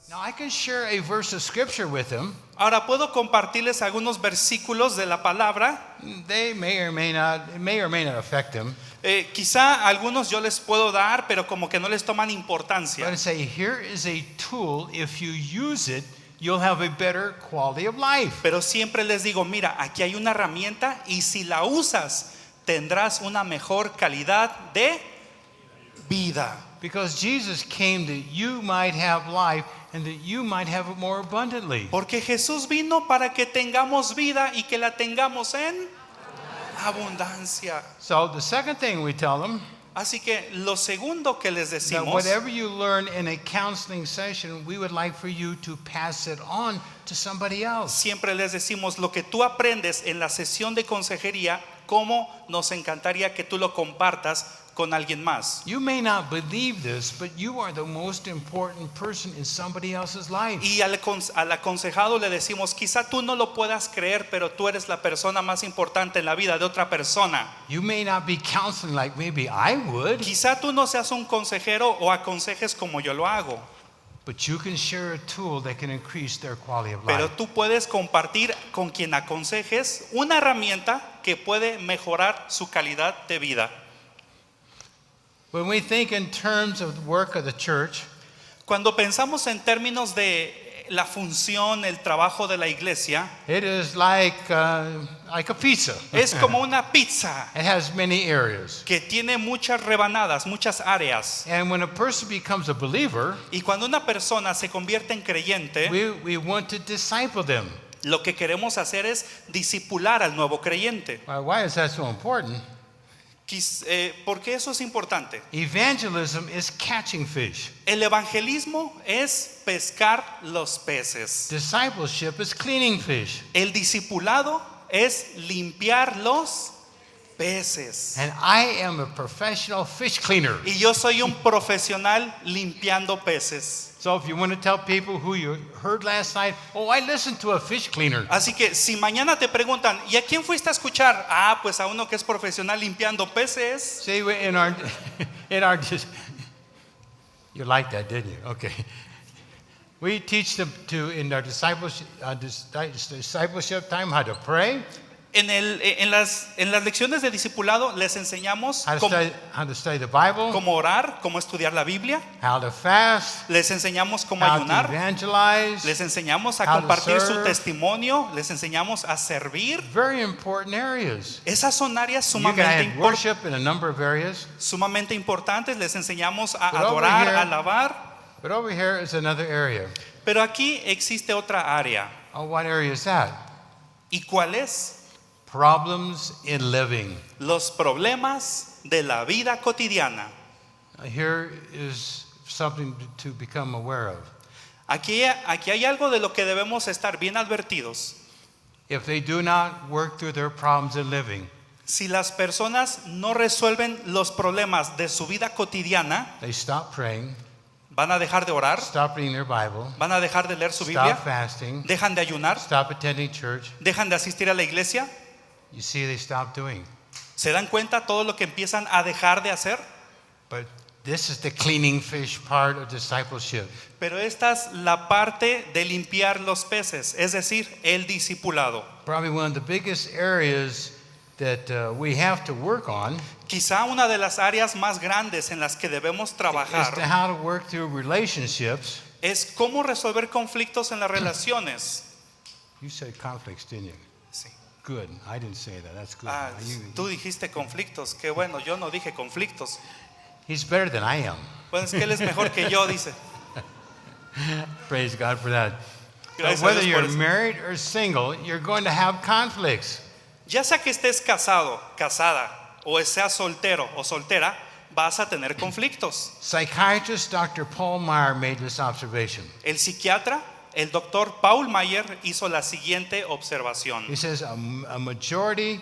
Now I can share a verse of scripture with them. Ahora puedo compartirles algunos versículos de la palabra. They may or may not affect them. Quizá algunos yo les puedo dar, pero como que no les toman importancia. But I say, here is a tool. If you use it, you'll have a better quality of life. Pero siempre les digo, mira, aquí hay una herramienta y si la usas, tendrás una mejor calidad de vida. Because Jesus came that you might have life and that you might have it more abundantly. Porque Jesús vino para que tengamos vida y que la tengamos en abundancia. So the second thing we tell them, Así que lo segundo que les that decimos, whatever you learn in a counseling session, we would like for you to pass it on to somebody else. siempre les decimos lo que tú aprendes en la sesión de consejería, cómo nos encantaría que tú lo compartas con alguien más. You may not believe this, but you are the most important person in somebody else's life. Y al aconsejado le decimos, quizá tú no lo puedas creer, pero tú eres la persona más importante en la vida de otra persona. You may not be counseling like maybe I would, Quizá tú no seas un consejero o aconsejes como yo lo hago, but you can share a tool that can increase their quality of pero life. tú puedes compartir con quien aconsejes una herramienta que puede mejorar su calidad de vida. When we think in terms of the work of the church, Cuando pensamos en términos de la función, el trabajo de la iglesia, it is like a pizza. es como una pizza It has many areas. que tiene muchas rebanadas, muchas áreas. And when a person becomes a believer, Y cuando una persona se convierte en creyente, we want to disciple them. lo que queremos hacer es discipular al nuevo creyente. Why is that so important? ¿Por qué eso es importante? Evangelism is catching fish. El evangelismo es pescar los peces. Discipleship is cleaning fish. El discipulado es limpiar los peces. And I am a professional fish cleaner. Y yo soy un profesional limpiando peces. So if you want to tell people who you heard last night, oh, I listened to a fish cleaner. Así que si mañana te preguntan, ¿y a quién fuiste a escuchar? Ah, pues a uno que es profesional limpiando peces. See, you liked that, didn't you? Okay. We teach them in our discipleship time how to pray, En las lecciones de discipulado les enseñamos how to study the Bible, cómo orar, cómo estudiar la Biblia. how to fast, Les enseñamos cómo how to ayunar. evangelize. Les enseñamos a how to compartir su serve. testimonio. Les enseñamos a servir. Very important areas. Esas son áreas You can sumamente, have worship in a number of areas, sumamente importantes. Les enseñamos a But over adorar, here- a alabar. but over here is another area. Pero aquí existe otra área. Oh, what area is that? ¿Y cuál es? Problems in living. Los problemas de la vida cotidiana. Here is something to become aware of. Aquí hay algo de lo que debemos estar bien advertidos. If they do not work through their problems in living, Si las personas no resuelven los problemas de su vida cotidiana, they stop praying, van a dejar de orar, stop reading their Bible, van a dejar de leer su Biblia, stop fasting, dejan de ayunar, stop attending church. dejan de asistir a la iglesia. You see, they stop doing. ¿Se dan cuenta todo lo que empiezan a dejar de hacer? But this is the cleaning fish part of discipleship. Pero esta es la parte de limpiar los peces, es decir, el discipulado. Probably one of the biggest areas that we have to work on Quizá una de las áreas más grandes en las que debemos is trabajar to how to work through relationships. es cómo resolver conflictos en las relaciones. You said conflicts, didn't you? Sí. Good. I didn't say that. That's good. Ah, tú dijiste conflictos, qué bueno, yo no dije conflictos. He's better than I am. Pues es que él es mejor que yo, dice. Praise God for that. But Gracias a whether Dios por you're eso. married or single, you're going to have conflicts. Ya sea que estés casado, casada, o seas soltero o soltera, vas a tener conflictos. Psychiatrist Dr. Paul Meyer made this observation. El psiquiatra, el doctor Paul Mayer, hizo la siguiente observación. He says a majority,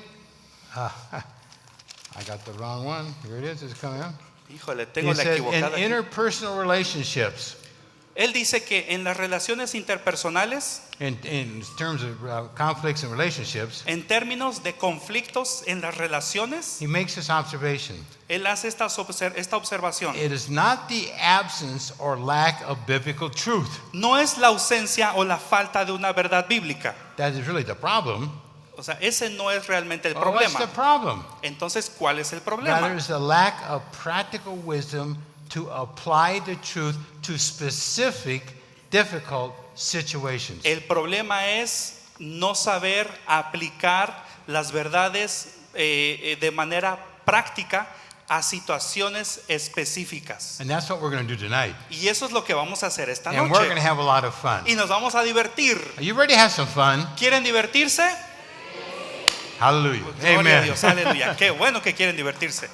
I got the wrong one. Here it is. It's coming up. Híjole, He tengo la says in equivocada aquí. interpersonal relationships, Él dice que en las relaciones interpersonales, in terms of conflicts and relationships, en términos de conflictos en las relaciones, he makes this observation. él hace esta observación. It is not the absence or lack of biblical truth No es la ausencia o la falta de una verdad bíblica. that is really the problem. O sea, ese no es realmente el Oh, what's the problema. problem? Entonces, ¿cuál es el Rather, problema? it's the lack of practical wisdom to apply the truth to specific, difficult situations. El problema es no saber aplicar las verdades de manera práctica a situaciones específicas. And that's what we're going to do tonight. Y eso es lo que vamos a hacer esta And we're going to noche. have a lot of fun. Y nos vamos a divertir. Are you ready to have some fun? ¿Quieren divertirse? Hallelujah. Gloria a Amen. Dios, aleluya. Qué bueno que quieren divertirse.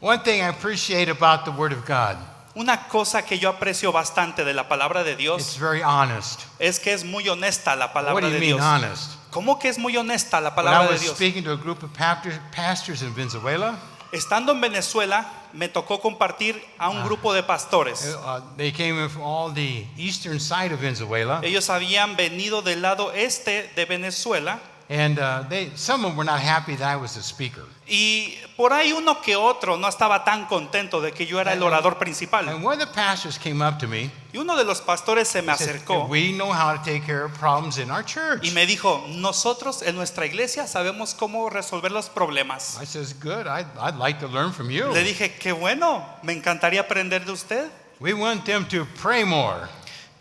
One thing I appreciate about the Word of God, Una cosa que yo aprecio bastante de la palabra de it's Dios very honest. es que es muy honesta la What palabra do you de mean Dios. honest? ¿Cómo que es muy honesta la When I palabra de was Dios? speaking to a group of pastors in Venezuela, Estando en Venezuela, me tocó compartir a un grupo de pastores. they came in from all the eastern side of Venezuela, Ellos habían venido del lado este de Venezuela and some of them were not happy that I was the speaker. y por ahí uno que otro no estaba tan contento de que yo era el orador principal. And one of the pastors came up to me Y uno de los pastores se me and said, acercó we know how to take care of problems in our church. y me dijo, nosotros en nuestra iglesia sabemos cómo resolver los problemas. I says, good, I'd like to learn from you. Le dije, qué bueno, me encantaría aprender de usted. We want them to pray more.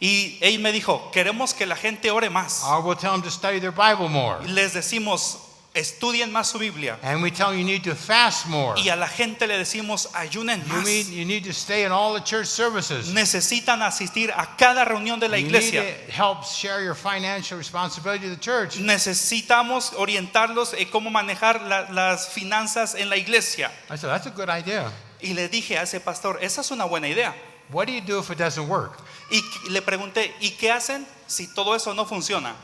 Y él me dijo, queremos que la gente ore más. Or we'll tell them to study their Bible more. Y les decimos, estudien más su Biblia. And we tell them you need to fast more. Y a la gente le decimos, ayunen más. You need to stay in all the church services. Necesitan asistir a cada reunión de la You need iglesia. to help share your financial responsibility to the church. Necesitamos orientarlos en cómo manejar las finanzas en la iglesia. I said, that's a good idea. Y le dije a ese pastor, esa es una buena idea. What do you do if it doesn't work? Y le pregunté, ¿y qué hacen si todo eso no funciona?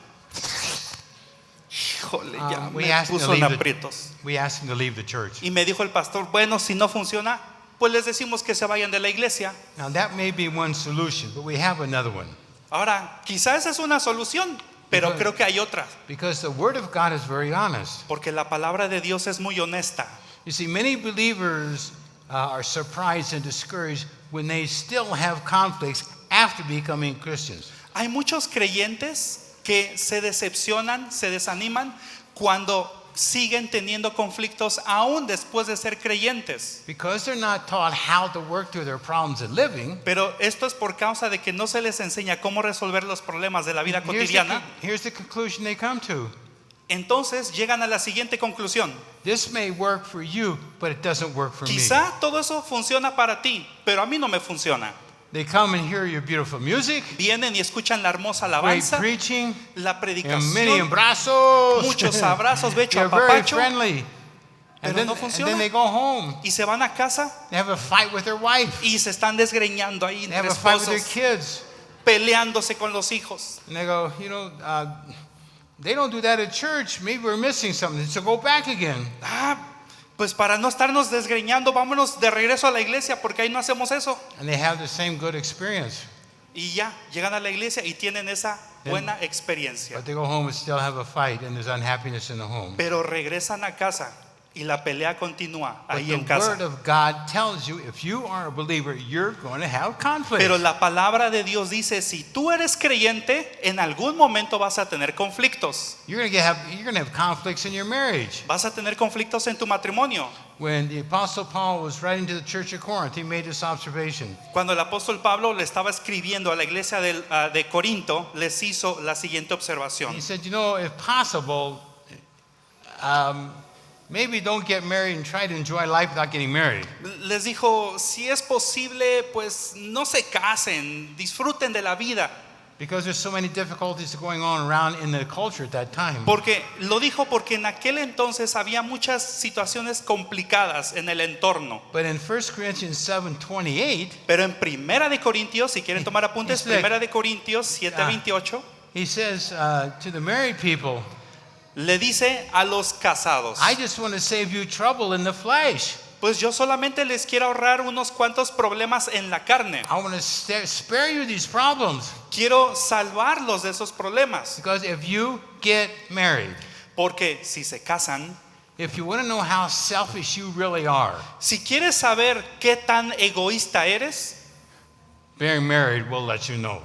Híjole, ya We me asked him to puso en leave aprietos. we asked him to leave the church. Y me dijo el pastor, bueno, si no funciona, pues les decimos que se vayan de la iglesia. Now that may be one solution, but we have another one. Ahora, quizás esa es una solución, pero Because- creo que hay otra. Because the Word of God is very honest. Porque la palabra de Dios es muy honesta. You see, many believers are surprised and discouraged when they still have conflicts after becoming Christians. Hay muchos creyentes que se decepcionan, se desaniman cuando siguen teniendo conflictos aún después de ser creyentes. Because they're not taught how to work through their problems in living. Pero esto es por causa de que no se les enseña cómo resolver los problemas de la vida cotidiana. Here's the conclusion they come to. Entonces llegan a la siguiente conclusión. This may work for you, but it doesn't work for me. Quizá todo eso funciona para ti, pero a mí no me funciona. They come and hear your beautiful music, Vienen y escuchan la hermosa great alabanza, preaching, la and many predicación, abrazos. muchos abrazos, becho, They're very apapacho, friendly. pero And then, no and funciona. then they go home. Y se van a casa They have a fight with their wife. y se están desgreñando ahí They have entre a fight with their esposos, kids. peleándose con los hijos. And they go, they don't do that at church. Maybe we're missing something. So go back again. Pues para no estarnos desgreñando, vámonos de regreso a la iglesia porque ahí no hacemos eso. And they have the same good experience. Y ya, llegan a la iglesia y tienen esa buena experiencia. But they go home and still have a fight, and there's unhappiness in the home. Pero regresan a casa y la pelea continúa But ahí the en casa. Word of God tells you if you are a believer, you're going to have conflict. Pero la palabra de Dios dice, si tú eres creyente, en algún momento vas a tener conflictos. You're going to have conflicts in your marriage. Vas a tener conflictos en tu matrimonio. When the Apostle Paul was writing to the church of Corinth, he made this observation. Cuando el apóstol Pablo le estaba escribiendo a la iglesia de Corinto, les hizo la siguiente observación. He said, if possible, maybe don't get married and try to enjoy life without getting married. Les dijo, si es posible, pues no se casen, disfruten de la vida. Because there's so many difficulties going on around in the culture at that time. Porque lo dijo porque en aquel entonces había muchas situaciones complicadas en el entorno. But in 1 Corinthians 7:28, Pero en Primera de Corintios, si quieren tomar apuntes, It's like- Primera de Corintios 7:28, he says to the married people, le dice a los casados, I just want to save you trouble in the flesh. pues yo solamente les quiero ahorrar unos cuantos problemas en la carne. I want to spare you these problems. Quiero salvarlos de esos problemas. Because if you get married, Porque si se casan, if you want to know how selfish you really are, si quieres saber qué tan egoísta eres, being married will let you know.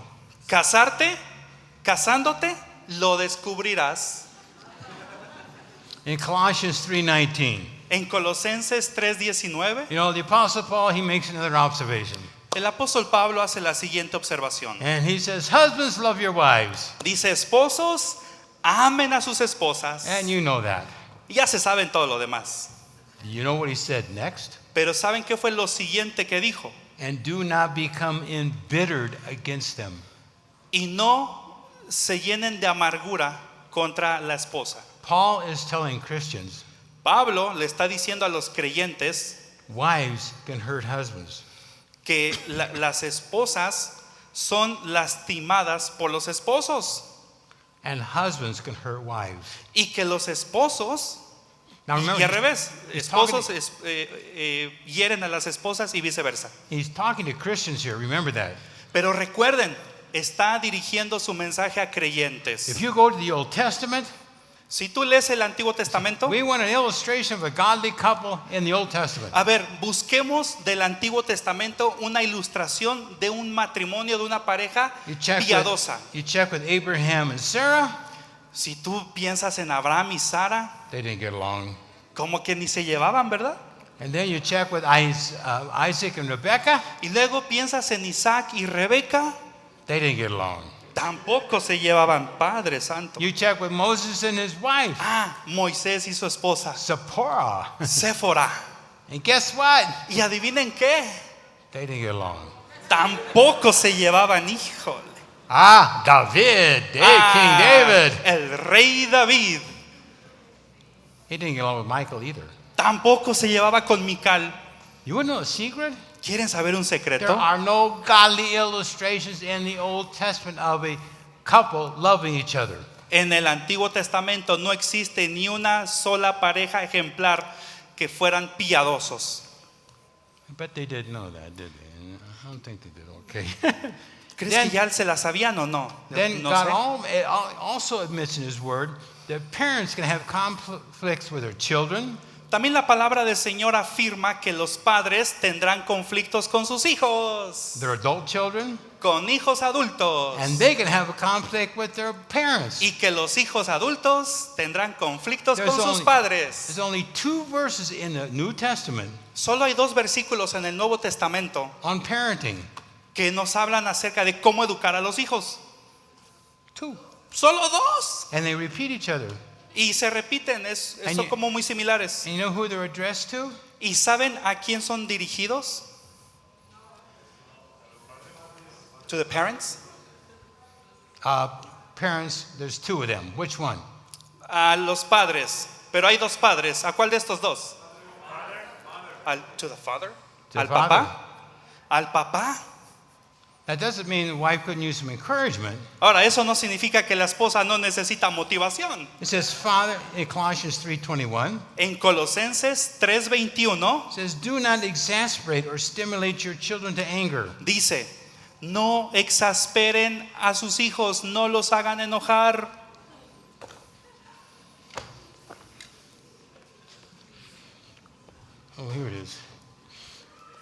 casándote, lo descubrirás. In Colossians 3:19, En Colosenses 3:19, you know, the Apostle Paul, he makes another observation. el apóstol Pablo hace la siguiente observación. And he says, husbands, love your wives. Dice, esposos, amen a sus esposas. And you know that. Y ya se saben todo lo demás. You know what he said next? Pero ¿saben qué fue lo siguiente que dijo? And do not become embittered against them. Y no se llenen de amargura contra la esposa. Paul is telling Christians, Pablo le está diciendo a los creyentes wives can hurt husbands. que las esposas son lastimadas por los esposos And husbands can hurt wives. y que los esposos Now y remember, al revés, he's esposos talking, hieren a las esposas y viceversa. he's talking to Christians here, remember that. Pero recuerden, está dirigiendo su mensaje a creyentes. If you go to the Old Testament, Si tú lees el Antiguo Testamento, we want an illustration of a godly couple in the Old Testament. a ver, busquemos del Antiguo Testamento una ilustración de un matrimonio, de una pareja piadosa. You check with Abraham and Sarah, Si tú piensas en Abraham y Sara, they didn't get along. como que ni se llevaban, ¿verdad? And then you check with Isaac and Rebekah, Y luego piensas en Isaac y Rebeca, they didn't get along. tampoco se llevaban, Padre Santo. You check with Moses and his wife, Moisés y su esposa, Zipporah. Séfora. And guess what? Y adivinen qué, They didn't get along. tampoco se llevaban, híjole. David, King David. El rey David He didn't get along with Michael either. tampoco se llevaba con Mical. You want to know a secret? ¿Quieren saber un There secreto? are no godly illustrations in the Old Testament of a couple loving each other. En el Antiguo Testamento no existe ni una sola pareja ejemplar que fueran piadosos. I bet they didn't know that, did they? I don't think they did. Okay. ¿Crees Then- que ya se la sabían o no? Then No God sé. also admits in His Word that parents can have conflicts with their children. También la palabra del Señor afirma que los padres tendrán conflictos con sus hijos, Their adult children, con hijos adultos, and they can have a conflict with their parents. y que los hijos adultos tendrán conflictos There's con sus only- padres. There's only 2 verses in the New Testament Solo hay 2 versículos en el Nuevo Testamento on parenting. que nos hablan acerca de cómo educar a los hijos. 2. Solo 2. And they repeat each other. Y se repiten, And son you- como muy similares. And you know who they're addressed to? ¿Y saben a quién son dirigidos? To the parents. Parents, there's 2 of them. Which one? A los padres. Pero hay 2 padres. ¿A cuál de estos 2? To the father. To the Al father. papá. Al papá. That doesn't mean the wife couldn't use some encouragement. Ahora, eso no significa que la esposa no necesita motivación. It says, Father, in Colossians 3:21, En Colosenses 3:21 it says, do not exasperate or stimulate your children to anger. dice, no exasperen a sus hijos, no los hagan enojar. Oh, here it is.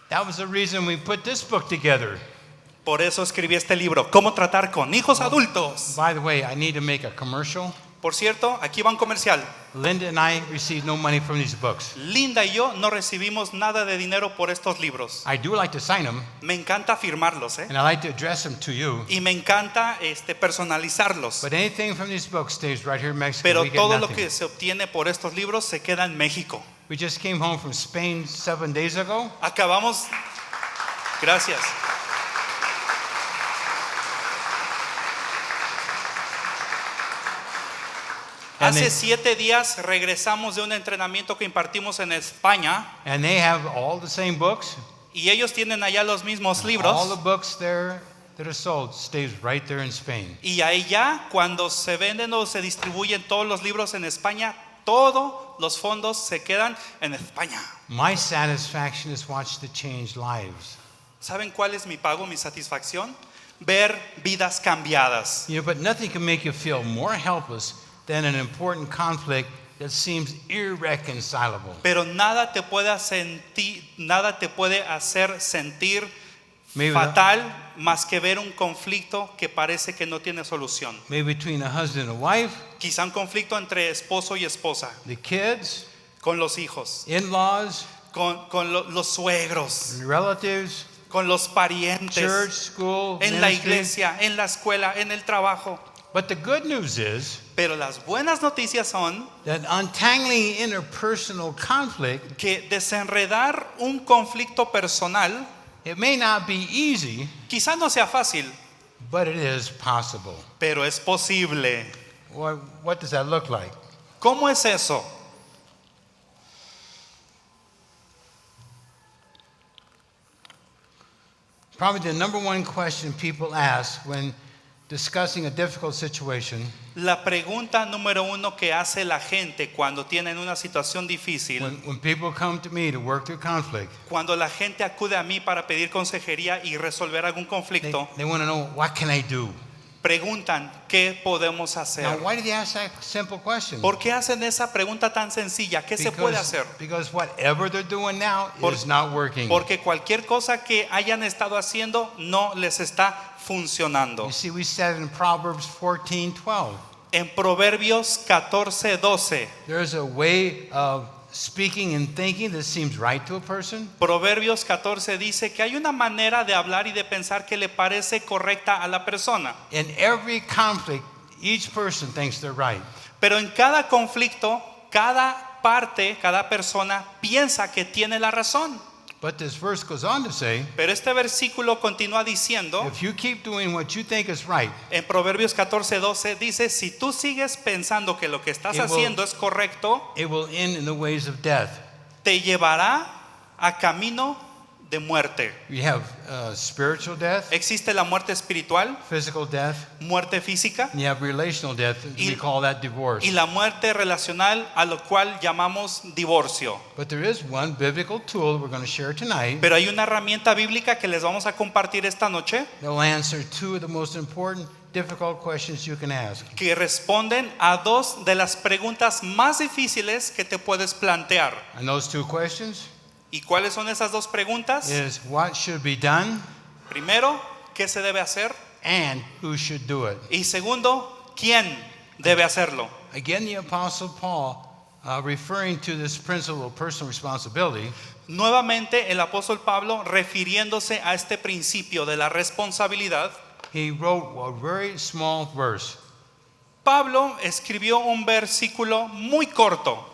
That was the reason we put this book together. Por eso escribí este libro, Cómo tratar con hijos adultos. By the way, I need to make a commercial. Por cierto, aquí va un comercial. Linda and I received no money from these books. Linda y yo no recibimos nada de dinero por estos libros. I do like to sign them, Me encanta firmarlos, and I like to address them to you. y me encanta personalizarlos. But anything from these books stays right here in Mexico. Pero We get todo lo nothing. que se obtiene por estos libros se queda en México. We just came home from Spain 7 days ago. Acabamos. Gracias. Hace 7 días regresamos de un entrenamiento que impartimos en España and they have all the same books. y ellos tienen allá los mismos All the libros. books there that are sold stays right there in Spain. Y allá cuando se venden o se distribuyen todos los libros en España, todos los fondos se quedan en España. My satisfaction is watch the changed lives. ¿Saben cuál es mi pago, mi satisfacción? Ver vidas cambiadas. You know, but nothing can make you feel more helpless than an important conflict that seems irreconcilable. Pero nada te puede hacer sentir Maybe fatal más que ver un conflicto que parece que no tiene solución. maybe between a husband and a wife, Quizá un conflicto entre esposo y esposa, the kids, con los hijos, in-laws, con los suegros, relatives, con los parientes, church, school, en la ministry. iglesia, en la escuela, en el trabajo. But the good news is Pero las buenas noticias son that untangling interpersonal conflict, que desenredar un conflicto personal it may not be easy, quizá no sea fácil, but it is possible. pero es posible. What does that look like? ¿Cómo es eso? Probably the number one question people ask when discussing a difficult situation, La pregunta número 1 que hace la gente cuando tienen una situación difícil, when people come to me to work through conflict, cuando la gente acude a mí para pedir consejería y resolver algún they conflicto, want to know, what can I do? preguntan qué podemos Now, hacer. why do they ask that simple question? ¿Por qué hacen esa pregunta tan sencilla? ¿Qué se puede hacer? Because whatever they're doing now Por- is not working. Porque cualquier cosa que hayan estado haciendo no les está funcionando. You see, we said in Proverbs 14:12, En Proverbios 14:12, there's a way of speaking and thinking that seems right to a person, Proverbios 14 dice que hay una manera de hablar y de pensar que le parece correcta a la persona. in every conflict, each person thinks they're right. Pero en cada conflicto, cada parte, cada persona piensa que tiene la razón. But this verse goes on to say, Pero este versículo continúa diciendo, if you keep doing what you think is right, en Proverbios 14:12 dice, si tú sigues pensando que lo que estás It will- haciendo es correcto, it will end in the ways of death. te llevará a camino de muerte. You have spiritual death, Existe la muerte espiritual, physical death, muerte física and you have relational death. Y- We call that divorce. y la muerte relacional, a lo cual llamamos divorcio. But there is one biblical tool we're going to share tonight Pero hay una herramienta bíblica que les vamos a compartir esta noche that will answer two of the most important, difficult questions you can ask. que responden a 2 de las preguntas más difíciles que te puedes plantear. And those two questions ¿Y cuáles son esas 2 preguntas? is what should be done Primero, ¿qué se debe hacer? and who should do it. Y segundo, ¿quién debe hacerlo? Again, the Apostle Paul, referring to this principle of personal responsibility, Nuevamente el apóstol Pablo refiriéndose a este principio de la responsabilidad, he wrote a very small verse. Pablo escribió un versículo muy corto.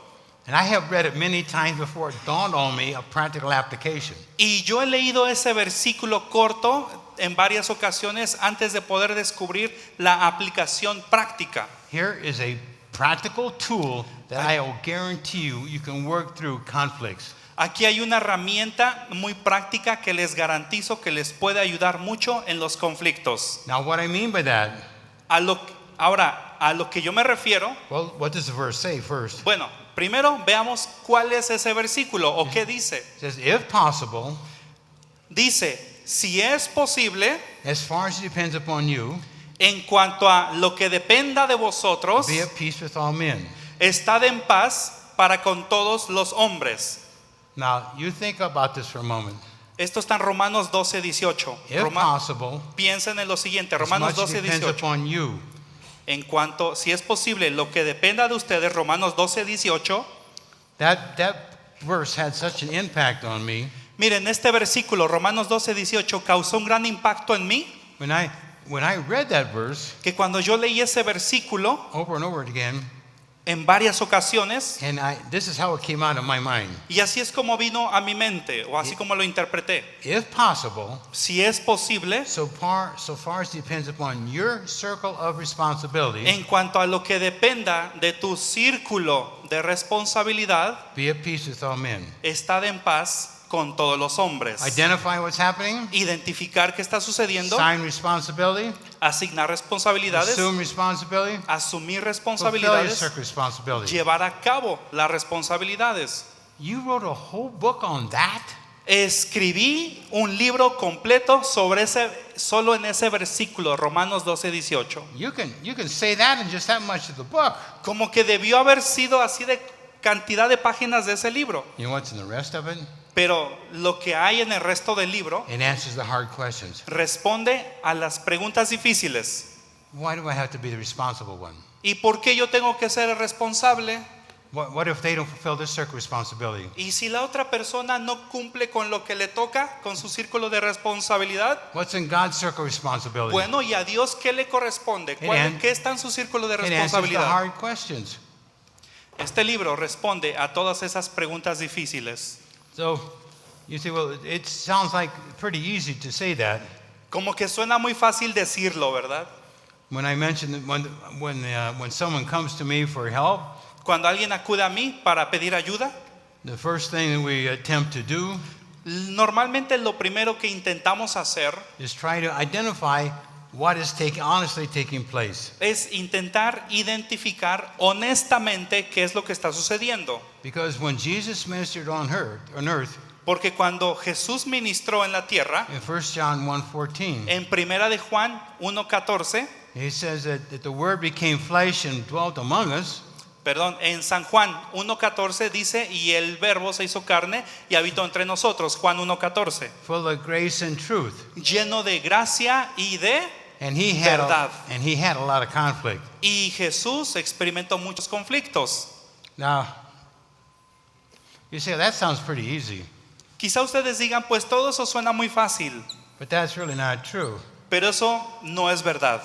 And I have read it many times before it dawned on me a practical application. Y yo he leído ese versículo corto en varias ocasiones antes de poder descubrir la aplicación práctica. Here is a practical tool that I will guarantee you can work through conflicts. Aquí hay una herramienta muy práctica que les garantizo que les puede ayudar mucho en los conflictos. Now, what I mean by that, Ahora, a lo que yo me refiero, well, what does the verse say first? bueno, primero veamos cuál es ese versículo o qué dice. It says, if possible, Dice, si es posible, as far as it depends upon you, en cuanto a lo que dependa de vosotros, be at peace with all men. estad en paz para con todos los hombres. Now, you think about this for a moment. Esto está en Romanos 12:18. If possible, Piensen en lo siguiente, as Romanos much as depends 12:18. upon you, En cuanto, si es posible, lo que dependa de ustedes, Romanos 12:18. that verse had such an impact on me. Miren, este versículo, Romanos 12:18, causó un gran impacto en mí, When I read that verse que cuando yo leí ese versículo, over and over again, en varias ocasiones. And this is how it came out of my mind. Y así es como vino a mi mente, o así como lo interpreté. If possible, Si es posible, so far as depends upon your circle of responsibility, en cuanto a lo que dependa de tu círculo de responsabilidad, be at peace with all men. estad en paz con todos los hombres. Identify what's happening, Identificar qué está sucediendo, assign responsibility, asignar responsabilidades, assume responsibility, asumir fulfill your responsabilidades, circle responsibility. llevar a cabo las responsabilidades. You wrote a whole book on that? Escribí un libro completo sobre solo en ese versículo, Romanos 12:18. You can say that in just that much of the book. Como que debió haber sido así de cantidad de páginas de ese libro. You know what's in the rest of it? Pero lo que hay en el resto del libro It answers the hard questions. responde a las preguntas difíciles. Why do I have to be the responsible one? ¿Y por qué yo tengo que ser el responsable? What if they don't fulfill their circle responsibility? ¿Y si la otra persona no cumple con lo que le toca, con su círculo de responsabilidad? What's in God's circle responsibility? Bueno, ¿y a Dios qué le corresponde? ¿Qué está en su círculo de It answers the responsabilidad? hard questions. Este libro responde a todas esas preguntas difíciles. So you say, well, it sounds like pretty easy to say that. Como que suena muy fácil decirlo, ¿verdad? When I mentioned that when someone comes to me for help, Cuando alguien acude a mí para pedir ayuda, the first thing that we attempt to do normalmente lo primero que intentamos hacer is try to identify what is honestly taking place. es intentar identificar honestamente qué es lo que está sucediendo. Because when Jesus ministered on earth, Porque cuando Jesús ministró en la tierra, in 1 John 1:14, en primera de Juan 1:14, he says that the Word became flesh and dwelt among us. en San Juan 1:14 dice, y el verbo se hizo carne y habitó entre nosotros, Juan 1:14, Full of grace and truth, lleno de gracia y de and he had verdad. a lot of conflict. Y Jesús experimentó muchos conflictos. Now, you say that sounds pretty easy, Quizá ustedes digan, pues todo eso suena muy fácil, but that's really not true. pero eso no es verdad.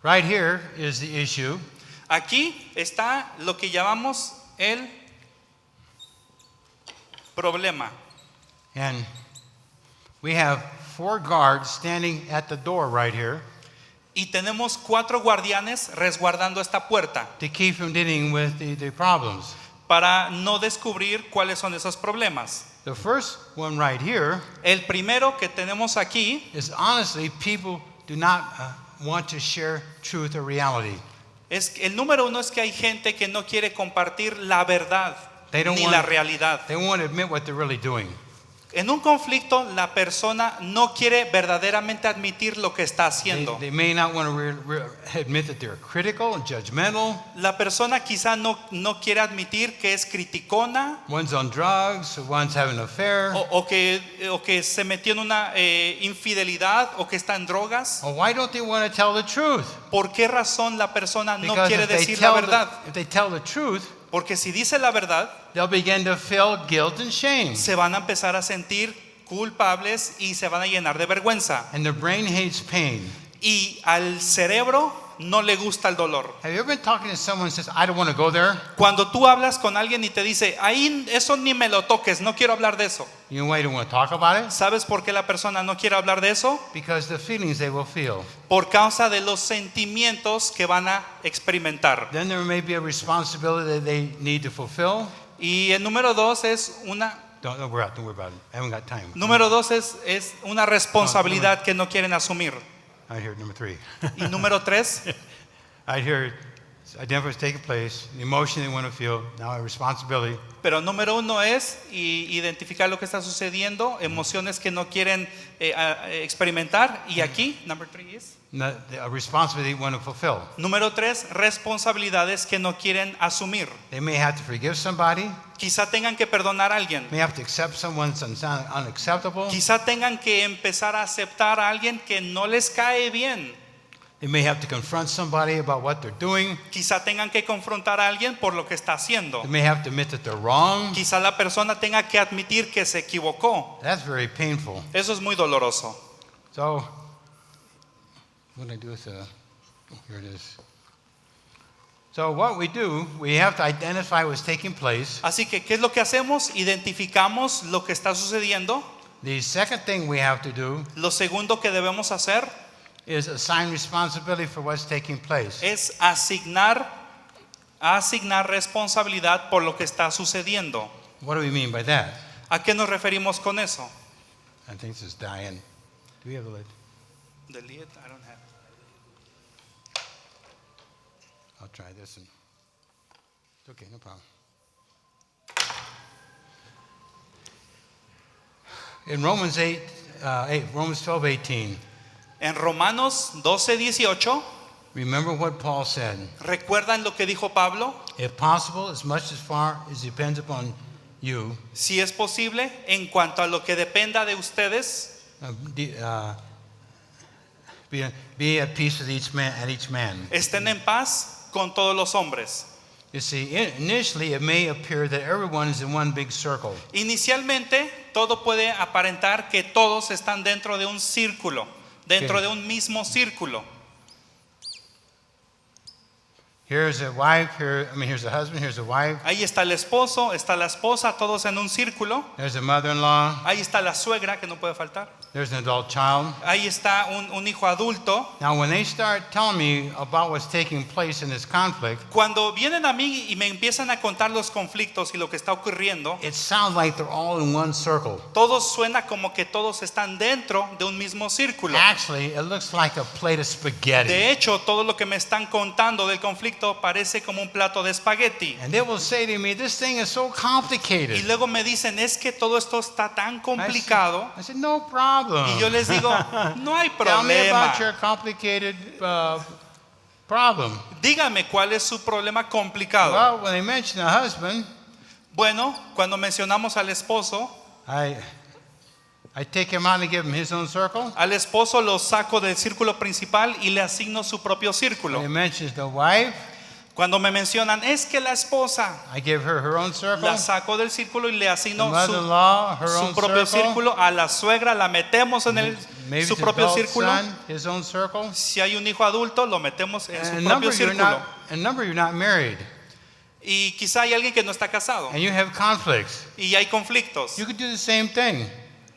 Right here is the issue. Aquí está lo que llamamos el problema. And we have 4 guards standing at the door right here Y tenemos 4 guardianes resguardando esta puerta to keep from dealing with the problems. para no descubrir cuáles son esos problemas. The first one right here El primero que tenemos aquí is honestly people do not want to share truth or reality. el número 1 es que hay gente que no quiere compartir la verdad They don't ni want- la realidad. They won't admit what they're really doing. En un conflicto la persona no quiere verdaderamente admitir lo que está haciendo. They may not want to admit that they're critical and judgmental. La persona quizá no quiere admitir que es criticona One's on drugs, one's having an affair. o que se metió en una infidelidad o que está en drogas. Well, why don't they want to tell the truth? ¿Por qué razón la persona no Because quiere if they decir la verdad? if they tell the truth, Porque si dice la verdad, they'll begin to feel guilt and shame. se van a empezar a sentir culpables y se van a llenar de vergüenza. And the brain hates pain. Y al cerebro no le gusta el dolor. Have you ever been talking to someone who says, I don't want to go there? Cuando tú hablas con alguien y te dice, ahí eso ni me lo toques, no quiero hablar de eso. You know why you don't want to talk about it? ¿Sabes por qué la persona no quiere hablar de eso? Because the feelings they will feel. Por causa de los sentimientos que van a experimentar. Then there may be a responsibility that they need to fulfill. Y el número 2 es una Don't worry about it. I haven't got time. número 2 es una responsabilidad que no quieren asumir. Right here, number 3. Y número 3, Right here, identify what's taking place, the emotion they want to feel, now a responsibility. pero número 1 es identificar lo que está sucediendo, emociones que no quieren experimentar. Y aquí, number 3 es A responsibility they want to fulfill. número 3, responsabilidades que no quieren asumir. They may have to forgive somebody, Quizá tengan que perdonar a alguien. may have to accept someone that's unacceptable. Quizá tengan que empezar a aceptar a alguien que no les cae bien. They may have to confront somebody about what they're doing. Quizá tengan que confrontar a alguien por lo que está haciendo. They may have to admit that they're wrong. Quizá la persona tenga que admitir que se equivocó. That's very painful. Eso es muy doloroso. So, what do I do with Here it is. So what we do, we have to identify what's taking place. Así que, ¿qué es lo que hacemos? Identificamos lo que está sucediendo. The second thing we have to do Lo segundo que debemos hacer is assign responsibility for what's taking place. es asignar responsabilidad por lo que está sucediendo. What do we mean by that? ¿A qué nos referimos con eso? I think this is Diane. Do we have a lid? The lid, I don't have. I'll try this one. It's okay, no problem. In Romans 12:18, En Romanos 12:18, remember what Paul said. ¿recuerdan lo que dijo Pablo? If possible, as much as far as depends upon you, Si es posible, en cuanto a lo que dependa de ustedes, be at peace with each man. estén en paz con todos los hombres. You see, initially it may appear that everyone is in one big circle. Inicialmente, todo puede aparentar que todos están dentro de un círculo, dentro de un mismo círculo. Here's a wife, here's a husband, here's a wife, Ahí está el esposo, está la esposa, todos en un círculo. there's a mother-in-law, Ahí está la suegra, que no puede faltar. there's an adult child. Ahí está un hijo adulto. Now, when they start telling me about what's taking place in this conflict, Cuando vienen a mí y me empiezan a contar los conflictos y lo que está ocurriendo, it sounds like they're all in one circle. todo suena como que todos están dentro de un mismo círculo. Actually, it looks like a plate of spaghetti. De hecho, todo lo que me están contando del conflicto parece como un plato de espagueti. And they will say to me, this thing is so Y complicated. luego me dicen, es que todo esto está tan complicado. I said, no problem. Y yo les digo, no hay Tell me problema. about your complicated problem. Dígame cuál es su problema complicado. Well, when they mention a husband, Bueno, cuando mencionamos al esposo, I take him out and give him his own circle. al esposo lo saco del círculo principal y le asigno su propio When círculo. he mentions the wife, Cuando me mencionan, es que la esposa, I give her own circle. la saco del círculo y le The asigno mother-in-law, her su own propio circle. círculo. A la suegra la metemos en Maybe su the propio adult círculo. son, his own circle. Si hay un hijo adulto, lo metemos en su And propio círculo. you're not married, Y quizá hay alguien que no está casado and you have conflicts. y hay conflictos. You could do the same thing.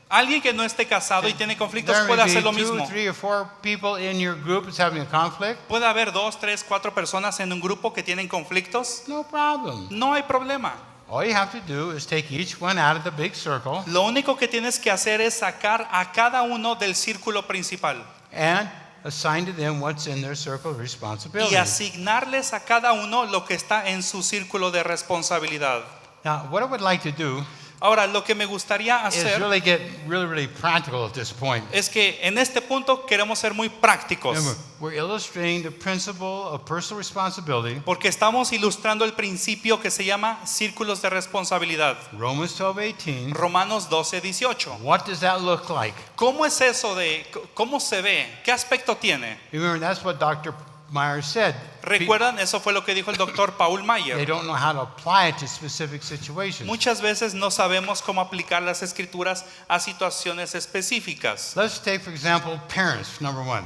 Alguien que no esté casado y tiene conflictos There puede may be hacer lo 2, mismo. 3, or 4 people in your group that's having a conflict. Puede haber 2, 3, 4 personas en un grupo que tienen conflictos. No problem. No hay problema. All you have to do is take each one out of the big circle Lo único que tienes que hacer es sacar a cada uno del círculo principal and assign to them what's in their circle of responsibility. y asignarles a cada uno lo que está en su círculo de responsabilidad. Now, what I would like to do Ahora, lo que me gustaría is hacer really get really practical at this point. es que en este punto queremos ser muy prácticos, Remember, we're illustrating the principle of personal responsibility. porque estamos ilustrando el principio que se llama círculos de responsabilidad. Romans 12:18. Romanos 12:18. What does that look like? ¿Cómo es eso de cómo se ve? ¿Qué aspecto tiene? Remember, that's what Dr. Myers said. ¿Recuerdan? Eso fue lo que dijo el doctor Paul They Mayer. don't know how to apply it to specific situations. Muchas veces no sabemos cómo aplicar las escrituras a situaciones específicas. Let's take, for example, parents, number 1.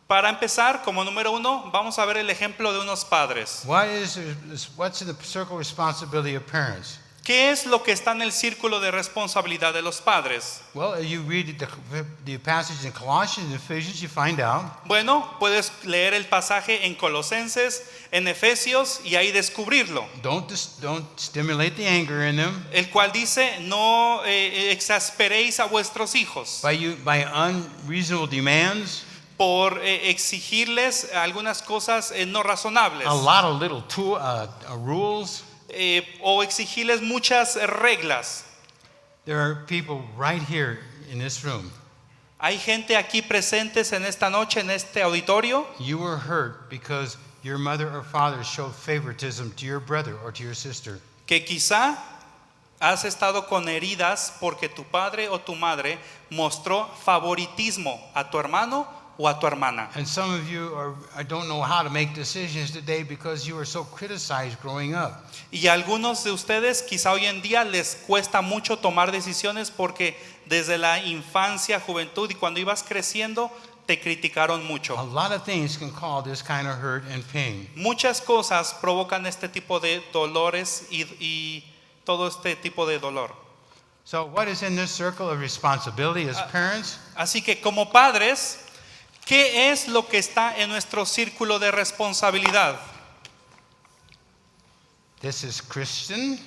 Para empezar, como número 1, vamos a ver el ejemplo de unos padres. What's in the circle of responsibility of parents? ¿Qué es lo que está en el círculo de responsabilidad de los padres? Well, you read the passage in Colossians and Ephesians, you find out Bueno, puedes leer el pasaje en Colosenses, en Efesios y ahí descubrirlo. don't stimulate the anger in them El cual dice, no exasperéis a vuestros hijos by unreasonable demands, por exigirles algunas cosas no razonables. a lot of little rules. O exigirles muchas reglas. There are people right here in this room. Hay gente aquí presentes en esta noche, en este auditorio, You were hurt because your mother or father showed favoritism to your brother or to your sister. que quizá has estado con heridas porque tu padre o tu madre mostró favoritismo a tu hermano o a tu hermana. And some of you don't know how to make decisions today because you were so criticized growing up. Y a algunos de ustedes quizá hoy en día les cuesta mucho tomar decisiones porque desde la infancia, juventud y cuando ibas creciendo te criticaron A mucho. lot of things can cause this kind of hurt and pain. Muchas cosas provocan este tipo de dolores y todo este tipo de dolor. So, what is in this circle of responsibility as parents? Así que como padres, ¿qué es lo que está en nuestro círculo de responsabilidad? This is Kristen.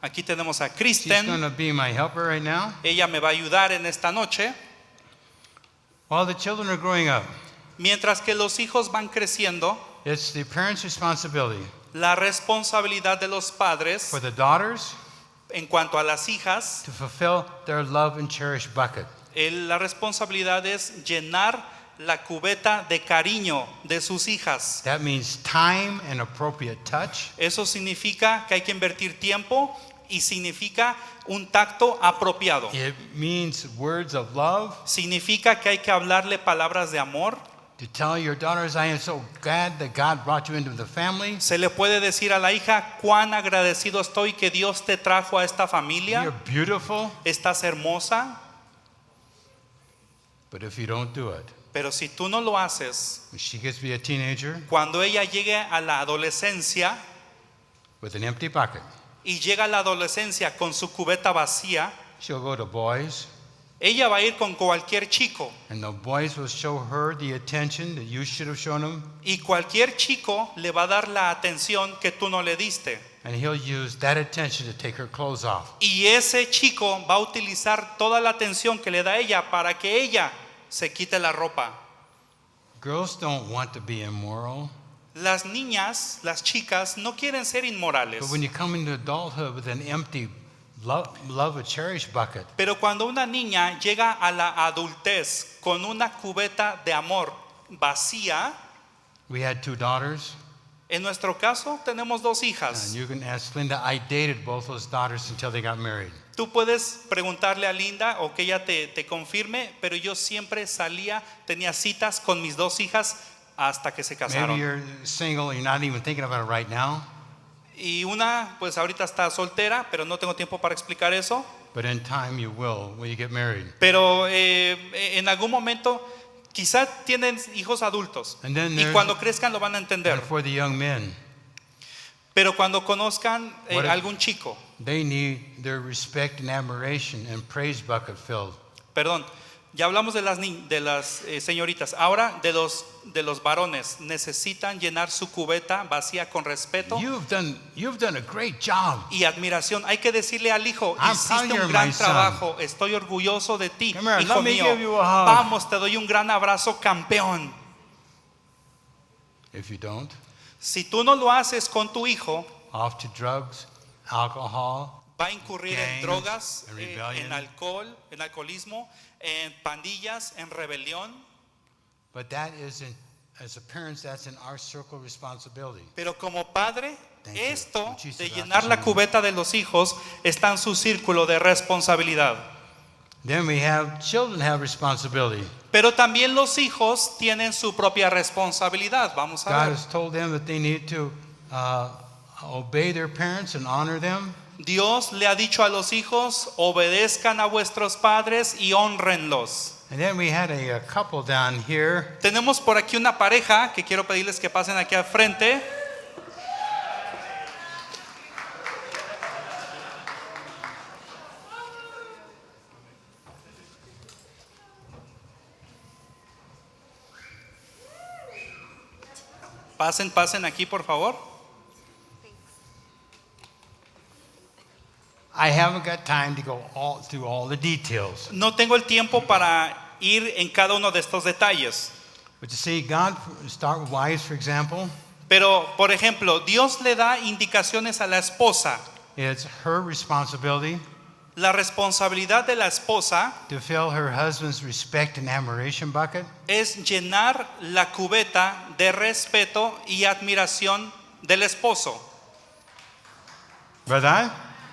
Aquí tenemos a She's Kristen. going to be my helper right now. Ella me va a ayudar en esta noche. While the children are growing up, Mientras que los hijos van creciendo, it's the parents' responsibility. la responsabilidad de los padres For the daughters, en cuanto a las hijas, to fulfill their love and cherished bucket. la responsabilidad es llenar la cubeta de cariño de sus hijas. That means time and appropriate touch. Eso significa que hay que invertir tiempo y significa un tacto apropiado. It means words of love. Significa que hay que hablarle palabras de amor. To tell your daughters, I am so glad that God brought you into the family. Se le puede decir a la hija cuán agradecido estoy que Dios te trajo a esta You're familia. beautiful. Estás hermosa, But if you don't do it, pero si tú no lo haces, when she gets to be a teenager cuando ella llegue a la adolescencia with an empty bucket, y llega a la adolescencia con su cubeta vacía, she'll go to boys, ella va a ir con cualquier chico and the boys will show her the attention that you should have shown them, y cualquier chico le va a dar la atención que tú no le diste. and he'll use that attention to take her clothes off. Y ese chico va a utilizar toda la atención que le da ella para que ella se quite la ropa. Girls don't want to be immoral, Las niñas, las chicas no quieren ser inmorales. but when you come into adulthood with an empty love a cherished bucket, Pero cuando una niña llega a la adultez con una cubeta de amor vacía, we had 2 daughters, en nuestro caso tenemos 2 and hijas. you can ask Linda, I dated both those daughters until they got married. Tú puedes preguntarle a Linda o que ella te confirme, pero yo siempre salía, tenía citas con mis 2 hijas hasta que se Maybe casaron. you're single, you're not even thinking about it right now, Y una, pues ahorita está soltera, pero no tengo tiempo para explicar eso. but in time you will when you get married. Pero en algún momento quizá tienen hijos adultos And then y there's- cuando crezcan lo van a entender. And for the young men, Pero cuando conozcan What if- algún chico, they need their respect and admiration and praise bucket filled. perdón, ya hablamos de las señoritas, ahora de los varones, necesitan llenar su cubeta vacía con respeto You've done a great job. y admiración. Hay que decirle al hijo, I'm proud hiciste you're un gran my son. trabajo, estoy orgulloso de ti, Come here, hijo let me mío. give you a hug. Vamos, te doy un gran abrazo, campeón. If you don't, Si tú no lo haces con tu hijo, off to drugs, alcohol, va a incurrir en Gangs, drogas, and rebellion. en alcohol, en alcoholismo, en pandillas, en rebelión. but that isn't, as a parents, that's in our circle of responsibility. Pero como padre, Thank you. esto Muchísimas de gracias, llenar la señor. cubeta de los hijos está en su círculo de responsabilidad. Then we have children have responsibility. Pero también los hijos tienen su propia responsabilidad. Vamos a God ver. has told them that they need to obey their parents and honor them. Dios le ha dicho a los hijos, obedezcan a vuestros padres y honrenlos. And then we had a couple down here. Tenemos por aquí una pareja que quiero pedirles que pasen aquí al frente. Pasen aquí, por favor. I haven't got time to go through all the details. No tengo el tiempo para ir en cada uno de estos detalles. But you see, God, start with wives, for example. Pero, por ejemplo, Dios le da indicaciones a la esposa. It's her responsibility La responsabilidad de la esposa to fill her husband's respect and admiration bucket. es llenar la cubeta de respeto y admiración del esposo. ¿Verdad?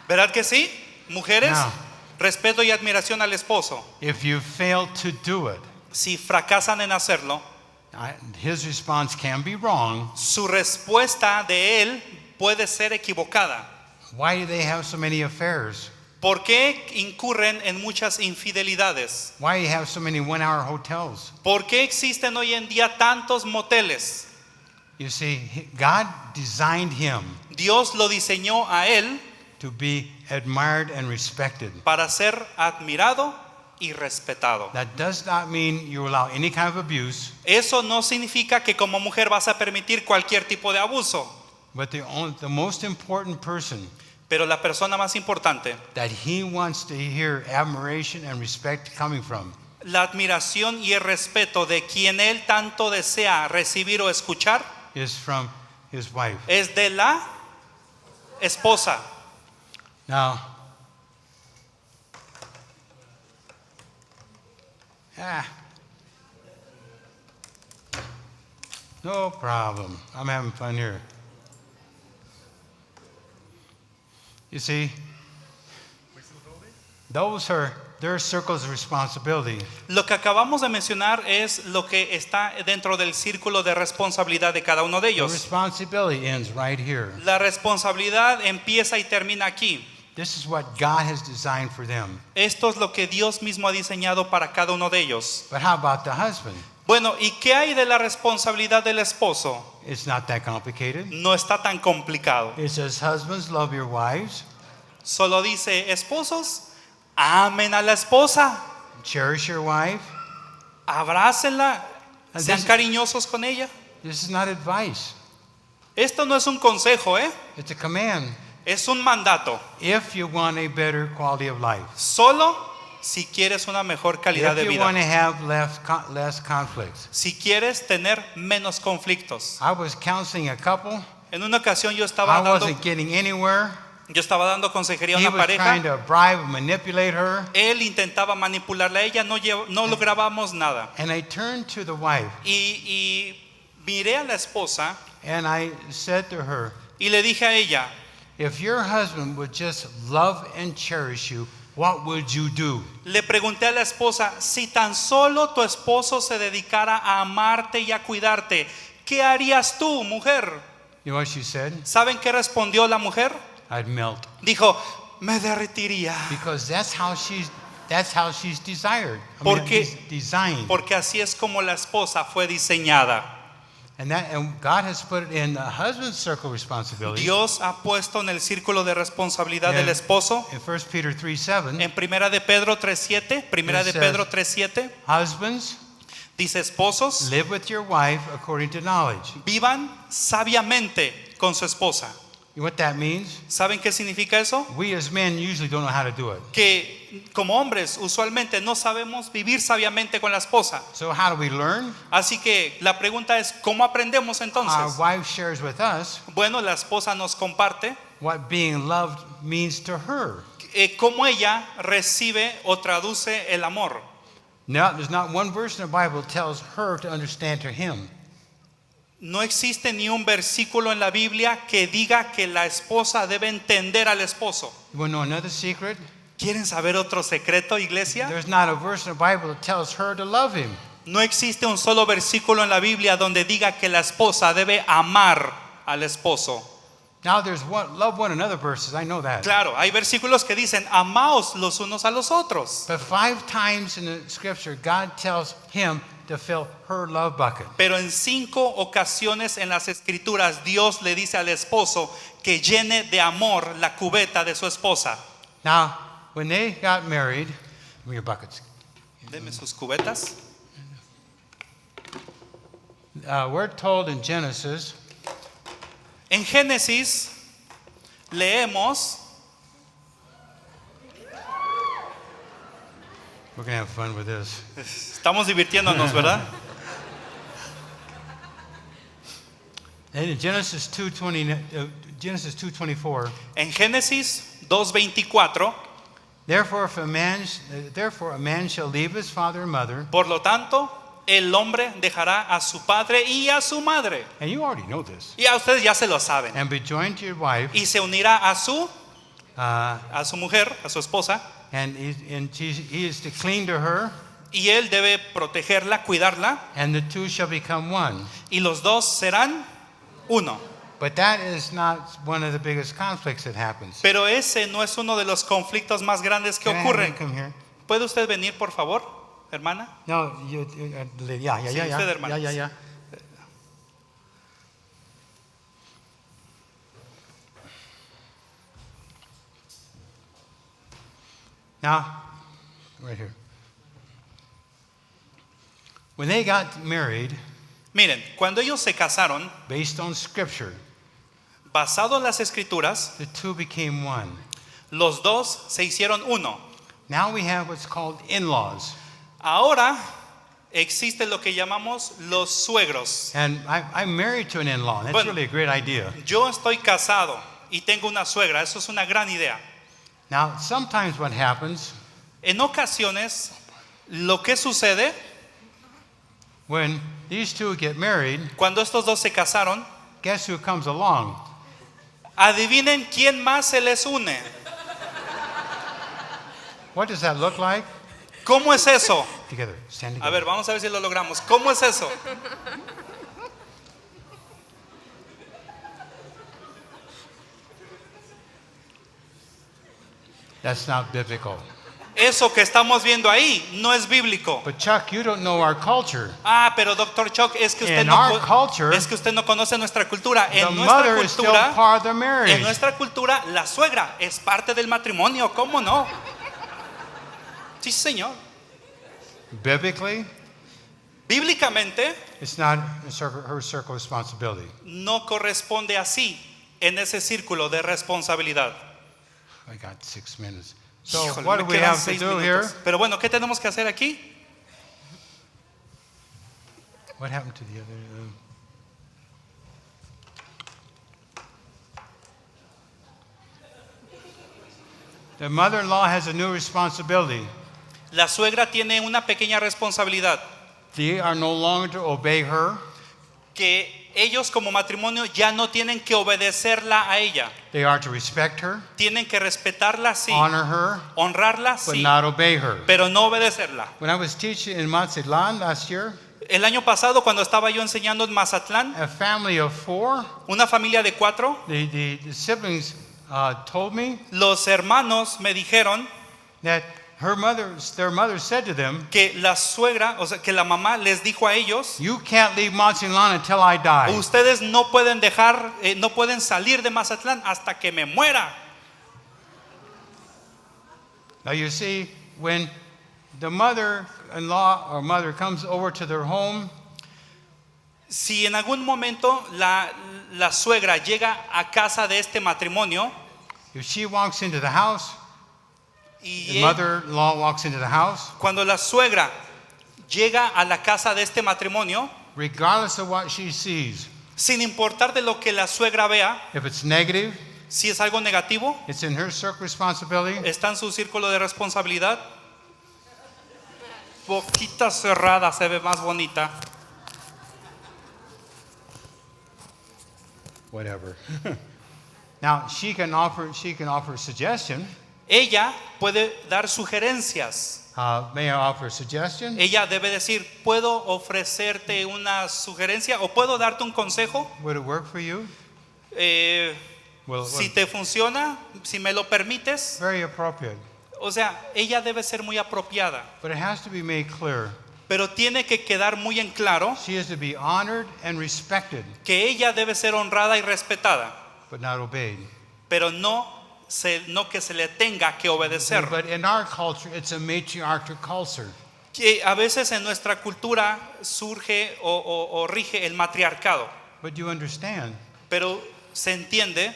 ¿Verdad que sí? Mujeres, No. respeto y admiración al esposo. If you fail to do it, Si fracasan en hacerlo, his response can be wrong. su respuesta de él puede ser equivocada. Why do they have so many affairs? ¿Por qué incurren en muchas infidelidades? Why you have so many one-hour hotels? ¿Por qué existen hoy en día tantos moteles? You see, God designed him Dios lo diseñó a él to be admired and respected. para ser admirado y respetado. That does not mean you allow any kind of abuse, Eso no significa que como mujer vas a permitir cualquier tipo de abuso, but the most important person pero la persona más importante, that he wants to hear admiration and respect coming from la admiración y el respeto de quien él tanto desea recibir o escuchar, is from his wife. es de la esposa. Now, no problem. I'm having fun here. You see, those are their circles of responsibility. Lo que acabamos de mencionar es lo que está dentro del círculo de responsabilidad de cada uno de The ellos. responsibility ends right here. La responsabilidad empieza y termina aquí. This is what God has designed for them. Esto es lo que Dios mismo ha diseñado para cada uno de ellos. But how about the husband? Bueno, ¿y qué hay de la responsabilidad del esposo? It's not that complicated. No está tan complicado. It says, husbands, love your wives, Solo dice, esposos, amen a la esposa, cherish your wife. abrácenla, And sean this- cariñosos con ella. This is not advice. Esto no es un consejo, It's a command. es un mandato. If you want a better quality of life, Solo si quieres una mejor calidad de if you want to vida. have less conflicts. Si quieres tener menos conflictos. I was counseling a couple. En una ocasión I wasn't yo getting anywhere. estaba dando consejería a He una was trying pareja. to bribe and manipulate her. Él intentaba manipularla a ella, no lográbamos nada. And I turned to the wife Y miré a la esposa and I said to her, y le dije a ella, if your husband would just love and cherish you, what would you do? le pregunté a la esposa, si tan solo tu esposo se dedicara a amarte y a cuidarte, ¿qué harías tú, mujer? You know what she said? ¿Saben qué respondió la mujer? I'd melt. Dijo, me derretiría. Because that's how she's desired. Porque- Designed. Porque así es como la esposa fue diseñada. And God has put it in the husband's circle of responsibility. Dios ha puesto en el círculo de responsabilidad Yeah. del esposo. In 1 Peter 3:7, En Primera de Pedro 3:7, Primera de It says- Pedro 3:7, husbands, dice, esposos, live with your wife according to knowledge. vivan sabiamente con su esposa. You know what that means? ¿Saben qué significa eso? We as men usually don't know how to do it. Que como hombres usualmente no sabemos vivir sabiamente con la esposa. So how do we learn? Así que la pregunta es, ¿cómo aprendemos Our entonces? wife shares with us Bueno, la esposa nos comparte what being loved means to her. cómo ella recibe o traduce el amor. Now, there's not one verse in the Bible that tells her to understand to him. No existe ni un versículo en la Biblia que diga que la esposa debe entender al esposo. You want to know another secret? ¿Quieren saber otro secreto, iglesia? There's not a verse in the Bible that tells her to love him. No existe un solo versículo en la Biblia donde diga que la esposa debe amar al esposo. Now there's love one another verses, I know that. Claro, hay versículos que dicen, amaos los unos a los otros. But 5 times in the scripture, God tells him to fill her love bucket. Pero en 5 ocasiones en las escrituras Dios le dice al esposo que llene de amor la cubeta de su esposa. Now, when they got married, give me your buckets. Deme sus cubetas. We're told in Genesis En Génesis leemos, we're going to have fun with this. estamos divirtiéndonos, ¿verdad? And in Genesis 2:24, En Génesis 2:24, therefore a man shall leave his father and mother, por lo tanto, el hombre dejará a su padre y a su madre. and you already know this, Y a ustedes ya se lo saben. and be joined to your wife, Y se unirá a su mujer, a su esposa, and he is to cling to her, y él debe protegerla, cuidarla, and the two shall become one. y los dos serán uno. But that is not one of the biggest conflicts that happens. Pero ese no es uno de los conflictos más grandes que Can I have you ocurren. come here? ¿Puede usted venir, por favor, hermana? No, yeah. Sí, usted, hermano. Yeah. Now, right here. When they got married, Miren, cuando ellos se casaron, based on Scripture, basado en las escrituras, the two became one. los dos se hicieron uno. Now we have what's called in-laws. Ahora existe lo que llamamos los suegros. And I'm married to an in-law. That's Bueno. really a great idea. Yo estoy casado y tengo una suegra. Eso es una gran idea. Now, sometimes what happens En ocasiones, lo que sucede when these two get married, cuando estos dos se casaron, guess who comes along? adivinen quién más se les une. What does that look like? ¿Cómo es eso? Together, stand A together. ver, vamos a ver si lo logramos. ¿Cómo es eso? That's not biblical. Eso que estamos viendo ahí no es bíblico. But Chuck, you don't know our culture. Ah, pero Dr. Chuck, es que usted In no our culture, es que usted no conoce nuestra cultura. The En nuestra mother is still cultura, part of the en marriage. nuestra cultura, la suegra es parte del matrimonio. ¿Cómo no? Sí, señor. Biblically, Bíblicamente it's not her circle of responsibility. no corresponde así en ese círculo de responsabilidad. I got 6 minutes. So Híjole, what me do we quedan have to 6 do minutos. here? Pero bueno, ¿qué tenemos que hacer aquí? What happened to the other? The mother-in-law has a new responsibility. La suegra tiene una pequeña responsabilidad, They are no longer to obey her. que ellos como matrimonio ya no tienen que obedecerla a ella. They are to respect her, Tienen que respetarla, sí, honor her, honrarla, but sí, not obey her. pero no obedecerla. When I was teaching in Mazatlan last year, El año pasado, cuando estaba yo enseñando en Mazatlán, a family of 4, una familia de 4, the siblings told me los hermanos me dijeron that their mother said to them, que la suegra, o sea, que la mamá les dijo a ellos: "You can't leave Mazatlan until I die." ustedes no pueden dejar, no pueden salir de Mazatlán hasta que me muera. Now you see, when the mother-in-law or mother comes over to their home, Si en algún momento la suegra llega a casa de este matrimonio if she walks into the house, y the mother-in-law walks into the house, cuando la suegra llega a la casa de este matrimonio, regardless of what she sees, sin importar de lo que la suegra vea, if it's negative, si es algo negativo, it's in her circle responsibility. está en su círculo de responsabilidad. Boquita cerrada, se ve más bonita. Whatever. Now she can offer a suggestion. Ella puede dar sugerencias. May I offer a suggestion? Ella debe decir: ¿puedo ofrecerte una sugerencia o puedo darte un consejo? Would it work for you? Well, Si te funciona, si me lo permites. very appropriate. O sea, ella debe ser muy apropiada, But it has to be made clear. pero tiene que quedar muy en claro She is to be honored and respected, que ella debe ser honrada y respetada, but not obeyed. pero no que se le tenga que obedecer. But in our culture, it's a matriarchal culture. Que a veces en nuestra cultura surge o rige el matriarcado, But you understand, pero se entiende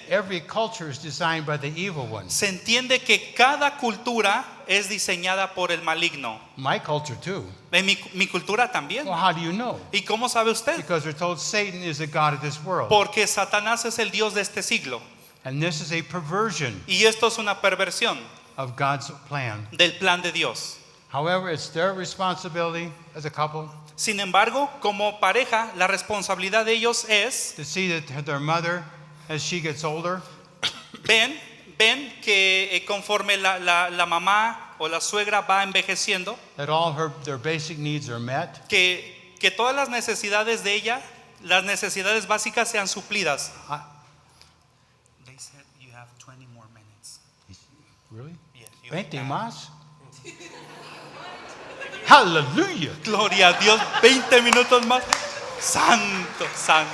se entiende que cada cultura es diseñada por el maligno. My culture too. En mi cultura también. Well, how do you know? ¿Y cómo sabe usted? Because we're told Satan is the god of this world. Porque Satanás es el Dios de este siglo. And this is a perversion Y esto es una perversión of God's plan. del plan de Dios. However, it's their responsibility as a couple Sin embargo, como pareja, la responsabilidad de ellos es, to see that their mother, as she gets older, ven que conforme la mamá o la suegra va envejeciendo, that all their basic needs are met, que todas las necesidades de ella, las necesidades básicas sean suplidas. 20 más. Hallelujah. Gloria a Dios, 20 minutos más. Santo, santo.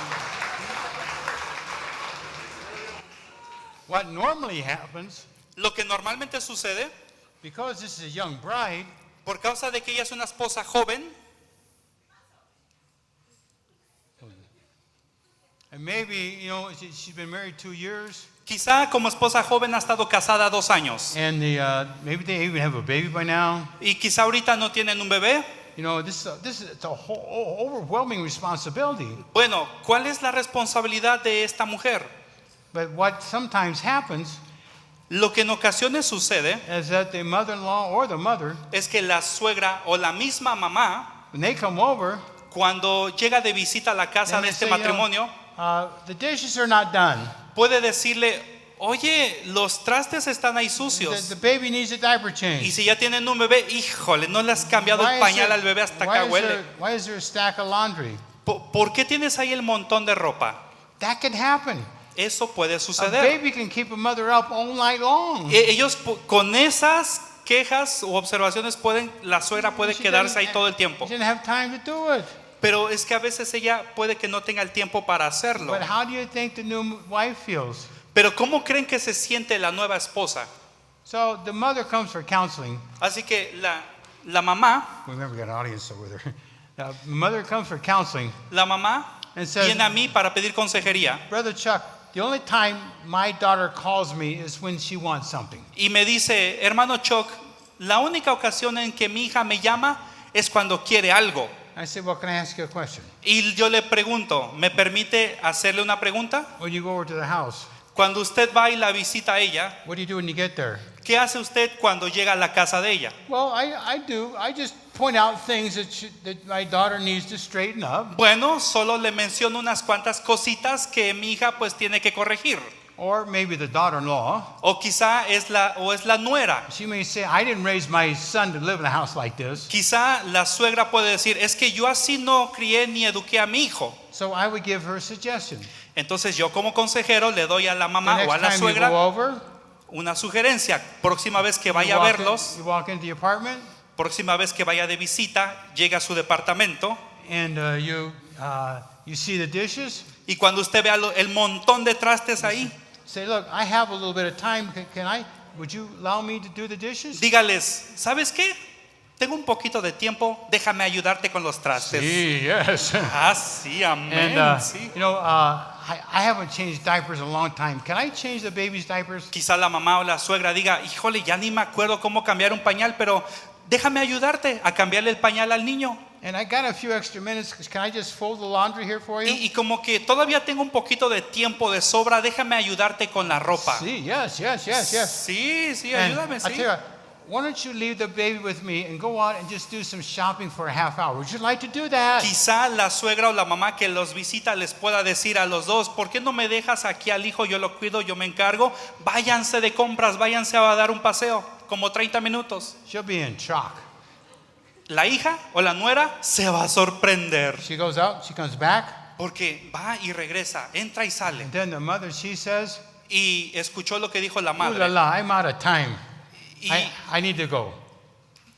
What normally happens, Lo que normalmente sucede, because this is a young bride, por causa de que ella es una esposa joven, and maybe, she's been married 2 years, quizá como esposa joven ha estado casada 2 años. and maybe they even have a baby by now. Y quizá ahorita no tienen un bebé. This is a whole overwhelming responsibility. Bueno, ¿cuál es la responsabilidad de esta mujer? But what sometimes happens Lo que en ocasiones sucede is that the mother-in-law or the mother, es que la suegra o la misma mamá, when they come over, cuando llega de visita a la casa and de they este say, matrimonio, the dishes are not done. puede decirle, oye, los trastes están ahí The sucios. baby needs a diaper Y change. si ya tienen un bebé, híjole, no le has cambiado Why el is pañal there- al bebé hasta why acá is huele. there- why is there a stack of laundry? ¿Por qué tienes ahí el montón de ropa? That can happen. Eso puede A suceder. baby can keep a mother up all night long. Ellos con esas quejas u observaciones la suegra puede She quedarse ahí didn't- todo el tiempo. She didn't have time to do it. Pero es que a veces ella puede que no tenga el tiempo para hacerlo. But how do you think the new wife feels? Pero ¿cómo creen que se siente la nueva esposa? So the mother comes for counseling. Así que la mamá, Remember, we got an audience over there. The mother comes for counseling la mamá and says, viene a mí para pedir consejería Brother Chuck, the only time my daughter calls me is when she wants something. y me dice, hermano Chuck, la única ocasión en que mi hija me llama es cuando quiere algo. I said, well, can I ask you a question? Y yo le pregunto, ¿me permite hacerle una pregunta? When you go over to the house, Cuando usted va y la visita a ella, what do you do when you get there? ¿qué hace usted cuando llega a la casa de ella? Well, I do. I just point out things that my daughter needs to straighten up. Bueno, solo le menciono unas cuantas cositas que mi hija pues tiene que corregir. Or maybe the daughter-in-law. O quizá es la nuera. She may say, I didn't raise my son to live in a house like this. Quizá la suegra puede decir, es que yo así no crié ni eduqué a mi hijo. So I would give her a suggestion. Entonces yo como consejero le doy a la The mamá o a next la time you suegra go over, una sugerencia. Próxima vez que vaya a verlos, you walk into the apartment, próxima vez que vaya de visita, llega a su departamento and you see the dishes. y cuando usted vea el montón de trastes ahí, Say, look, I have a little bit of time. Would you allow me to do the dishes? dígales, ¿sabes qué? Tengo un poquito de tiempo, déjame ayudarte con los trastes. Yes. Ah, sí, amén. And, Sí. I haven't changed diapers in a long time. Can I change the baby's diapers? Quizá la mamá o la suegra diga, híjole, ya ni me acuerdo cómo cambiar un pañal, pero déjame ayudarte a cambiarle el pañal al niño. And I got a few extra minutes. Can I just fold the laundry here for you? Y como que todavía tengo un poquito de tiempo de sobra, déjame ayudarte con la ropa. See, yes. Sí, sí, And ayúdame, I tell sí. you what, why don't you leave the baby with me and go out and just do some shopping for a half hour? Would you like to do that? Quizá la suegra o la mamá que los visita les pueda decir a los dos, ¿por qué no me dejas aquí al hijo? Yo lo cuido, yo me encargo. Váyanse de compras, váyanse a dar un paseo, como 30 minutos. She'll be in shock. La hija o la nuera se va a sorprender She goes out, she comes back, porque va y regresa, entra y sale. and then the mother, she says, Y escuchó lo que dijo la ooh la madre. la, I'm out of time. Y I need to go.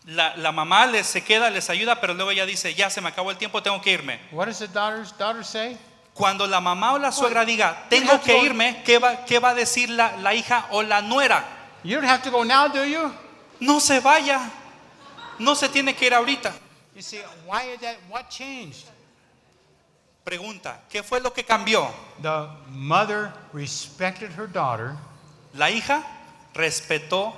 la mamá se queda, les ayuda, pero luego ella dice, ya se me acabó el tiempo, tengo que irme. What does the daughter say? Cuando la mamá o la suegra diga, tengo que irme, ¿qué va a decir la hija o la nuera? You don't have to go now, do you? No se vaya, no se tiene que ir ahorita. You see, why is that? What changed? Pregunta, ¿qué fue lo que cambió? The mother respected her daughter. La hija respetó,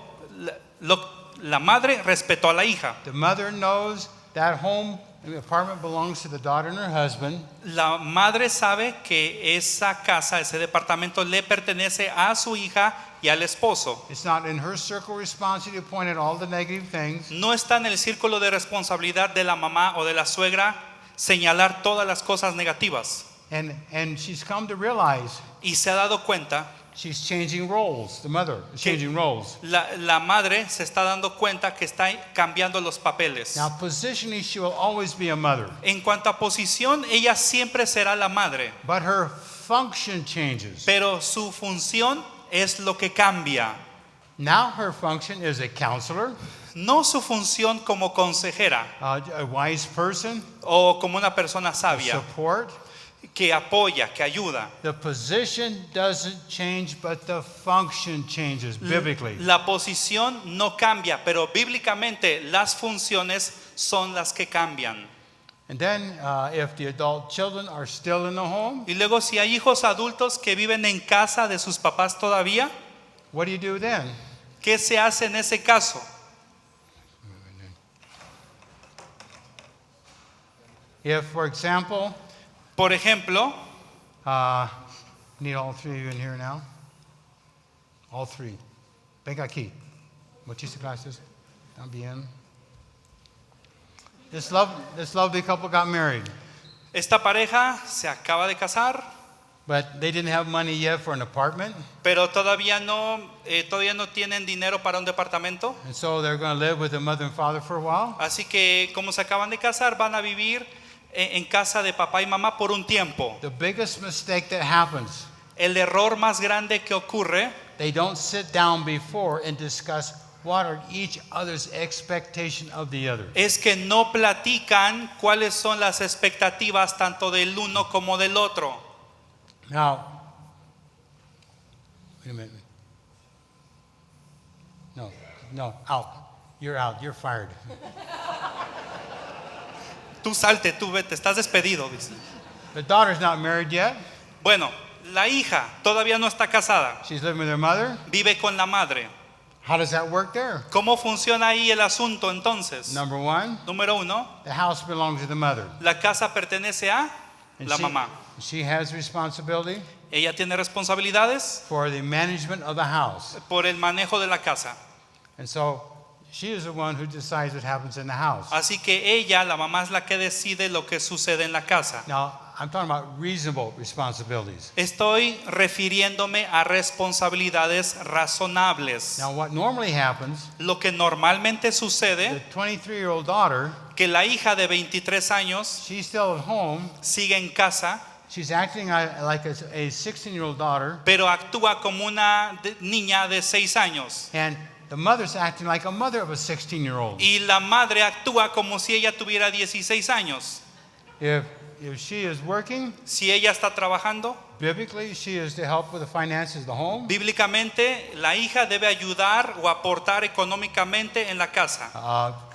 la madre respetó a la hija. The mother knows that home, the apartment belongs to the daughter and her husband. La madre sabe que esa casa, ese departamento le pertenece a su hija y al esposo. It's not in her circle of responsibility to point out all the negative things. No está en el círculo de responsabilidad de la mamá o de la suegra señalar todas las cosas negativas. And she's come to realize Y se ha dado cuenta, she's changing roles. The mother is changing roles. la madre se está dando cuenta que está cambiando los papeles. Now, positionally, she will always be a mother, En cuanto a posición, ella siempre será la madre, but her function changes. pero su función es lo que cambia. Now her function is a counselor, No su función como consejera a wise person, o como una persona sabia support. que apoya, que ayuda. The position doesn't change, but the function changes biblically. La posición no cambia, pero bíblicamente las funciones son las que cambian. And then, if the adult children are still in the home, Y luego si hay hijos adultos que viven en casa de sus papás todavía, what do you do then? ¿qué se hace en ese caso? If, for example, Por ejemplo, need all three of you in here now? All three. Venga aquí. Muchísimas gracias. También. This lovely couple got married, esta pareja se acaba de casar, but they didn't have money yet for an apartment, pero todavía no tienen dinero para un departamento. and so they're going to live with their mother and father for a while. Así que como se acaban de casar, van a vivir en casa de papá y mamá por un tiempo. The biggest mistake that happens, El error más grande que ocurre they don't sit down before and discuss what are each other's expectation of the other. es que no platican cuáles son las expectativas tanto del uno como del otro. Now, wait a minute. No, out. You're out. You're fired. Tú salte, tú vete, estás despedido, dice. The daughter's not married yet. Bueno, la hija todavía no está casada, She's living with her mother. vive con la madre. How does that work there? ¿Cómo funciona ahí el asunto entonces? Number one, Número uno, the house belongs to the mother. la casa pertenece a And la mamá. she has responsibility Ella tiene responsabilidades for the management of the house. por el manejo de la casa. And so she is the one who decides what happens in the house. Así que ella, la mamá, es la que decide lo que sucede en la casa. Now, I'm talking about reasonable responsibilities. Estoy refiriéndome a responsabilidades razonables. Now, what normally happens, Lo que normalmente the sucede, 23-year-old daughter, que la hija de 23 años she's still at home. sigue en casa, She's acting like a 16-year-old daughter, pero actúa como una niña de 6 años. and the mother's acting like a mother of a 16-year-old. Y la madre actúa como si ella tuviera 16 años. If she is working, Si ella está trabajando, biblically, she is to help with the finances of the home, bíblicamente la hija debe ayudar o aportar económicamente en la casa.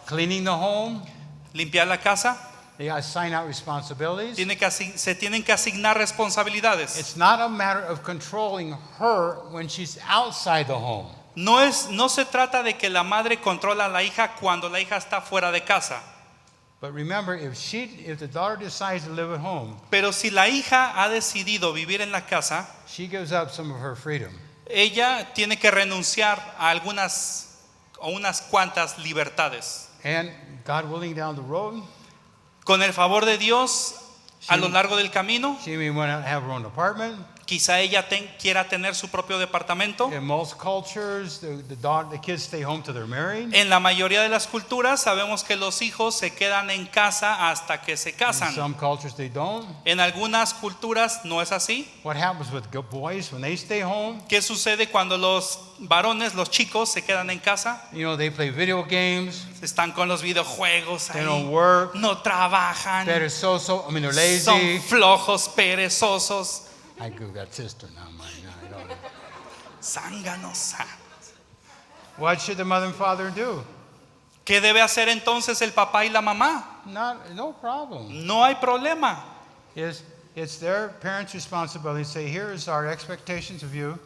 cleaning the home. Limpiar la casa, They got to sign out responsibilities. se tienen que asignar responsabilidades. It's not a matter of controlling her when she's outside the home. No se trata de que la madre controla a la hija cuando la hija está fuera de casa. But remember, if the daughter decides to live at home, Pero si la hija ha decidido vivir en la casa, she gives up some of her freedom. ella tiene que renunciar a algunas o unas cuantas libertades. And God willing, down the road, Con el favor de Dios, a lo largo del camino, she may want to have her own apartment. quizá ella quiera tener su propio departamento. In most cultures, the kids stay home till they're married. En la mayoría de las culturas sabemos que los hijos se quedan en casa hasta que se In casan. some cultures, they don't. En algunas culturas no es así. What happens with boys when they stay home? ¿Qué sucede cuando los varones, los chicos, se quedan en casa? They play video games. Están con los videojuegos They don't ahí, work. no trabajan, They're they're lazy. son flojos, perezosos, I grew that sister now, mine. zánganos. What should the mother and father do? ¿Qué debe hacer entonces el papá y la mamá? No problem. No hay problema. It's their parents' responsibility to say, here is our expectations of you.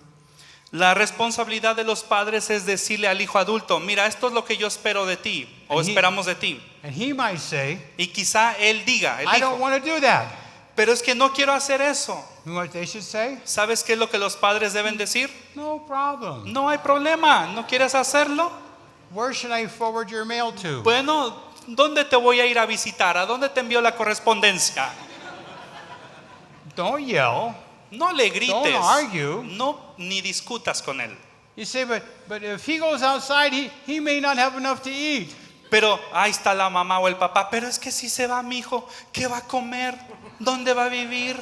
La responsabilidad de los padres es decirle al hijo adulto, mira, esto es lo que yo espero de ti o esperamos de ti. And he might say, Y quizá él diga, el I don't hijo, want to do that. pero es que no quiero hacer eso. You know what they should say? ¿Sabes qué es lo que los padres deben decir? No problem. No hay problema, ¿no quieres hacerlo? Where should I forward your mail to? Bueno, ¿dónde te voy a ir a visitar? ¿A dónde te envío la correspondencia? Don't yell. No le grites, Don't argue. no ni discutas con él. You say, but if he goes outside, he may not have enough to eat. Pero ahí está la mamá o el papá, pero es que si se va mi hijo, ¿qué va a comer? ¿Dónde va a vivir?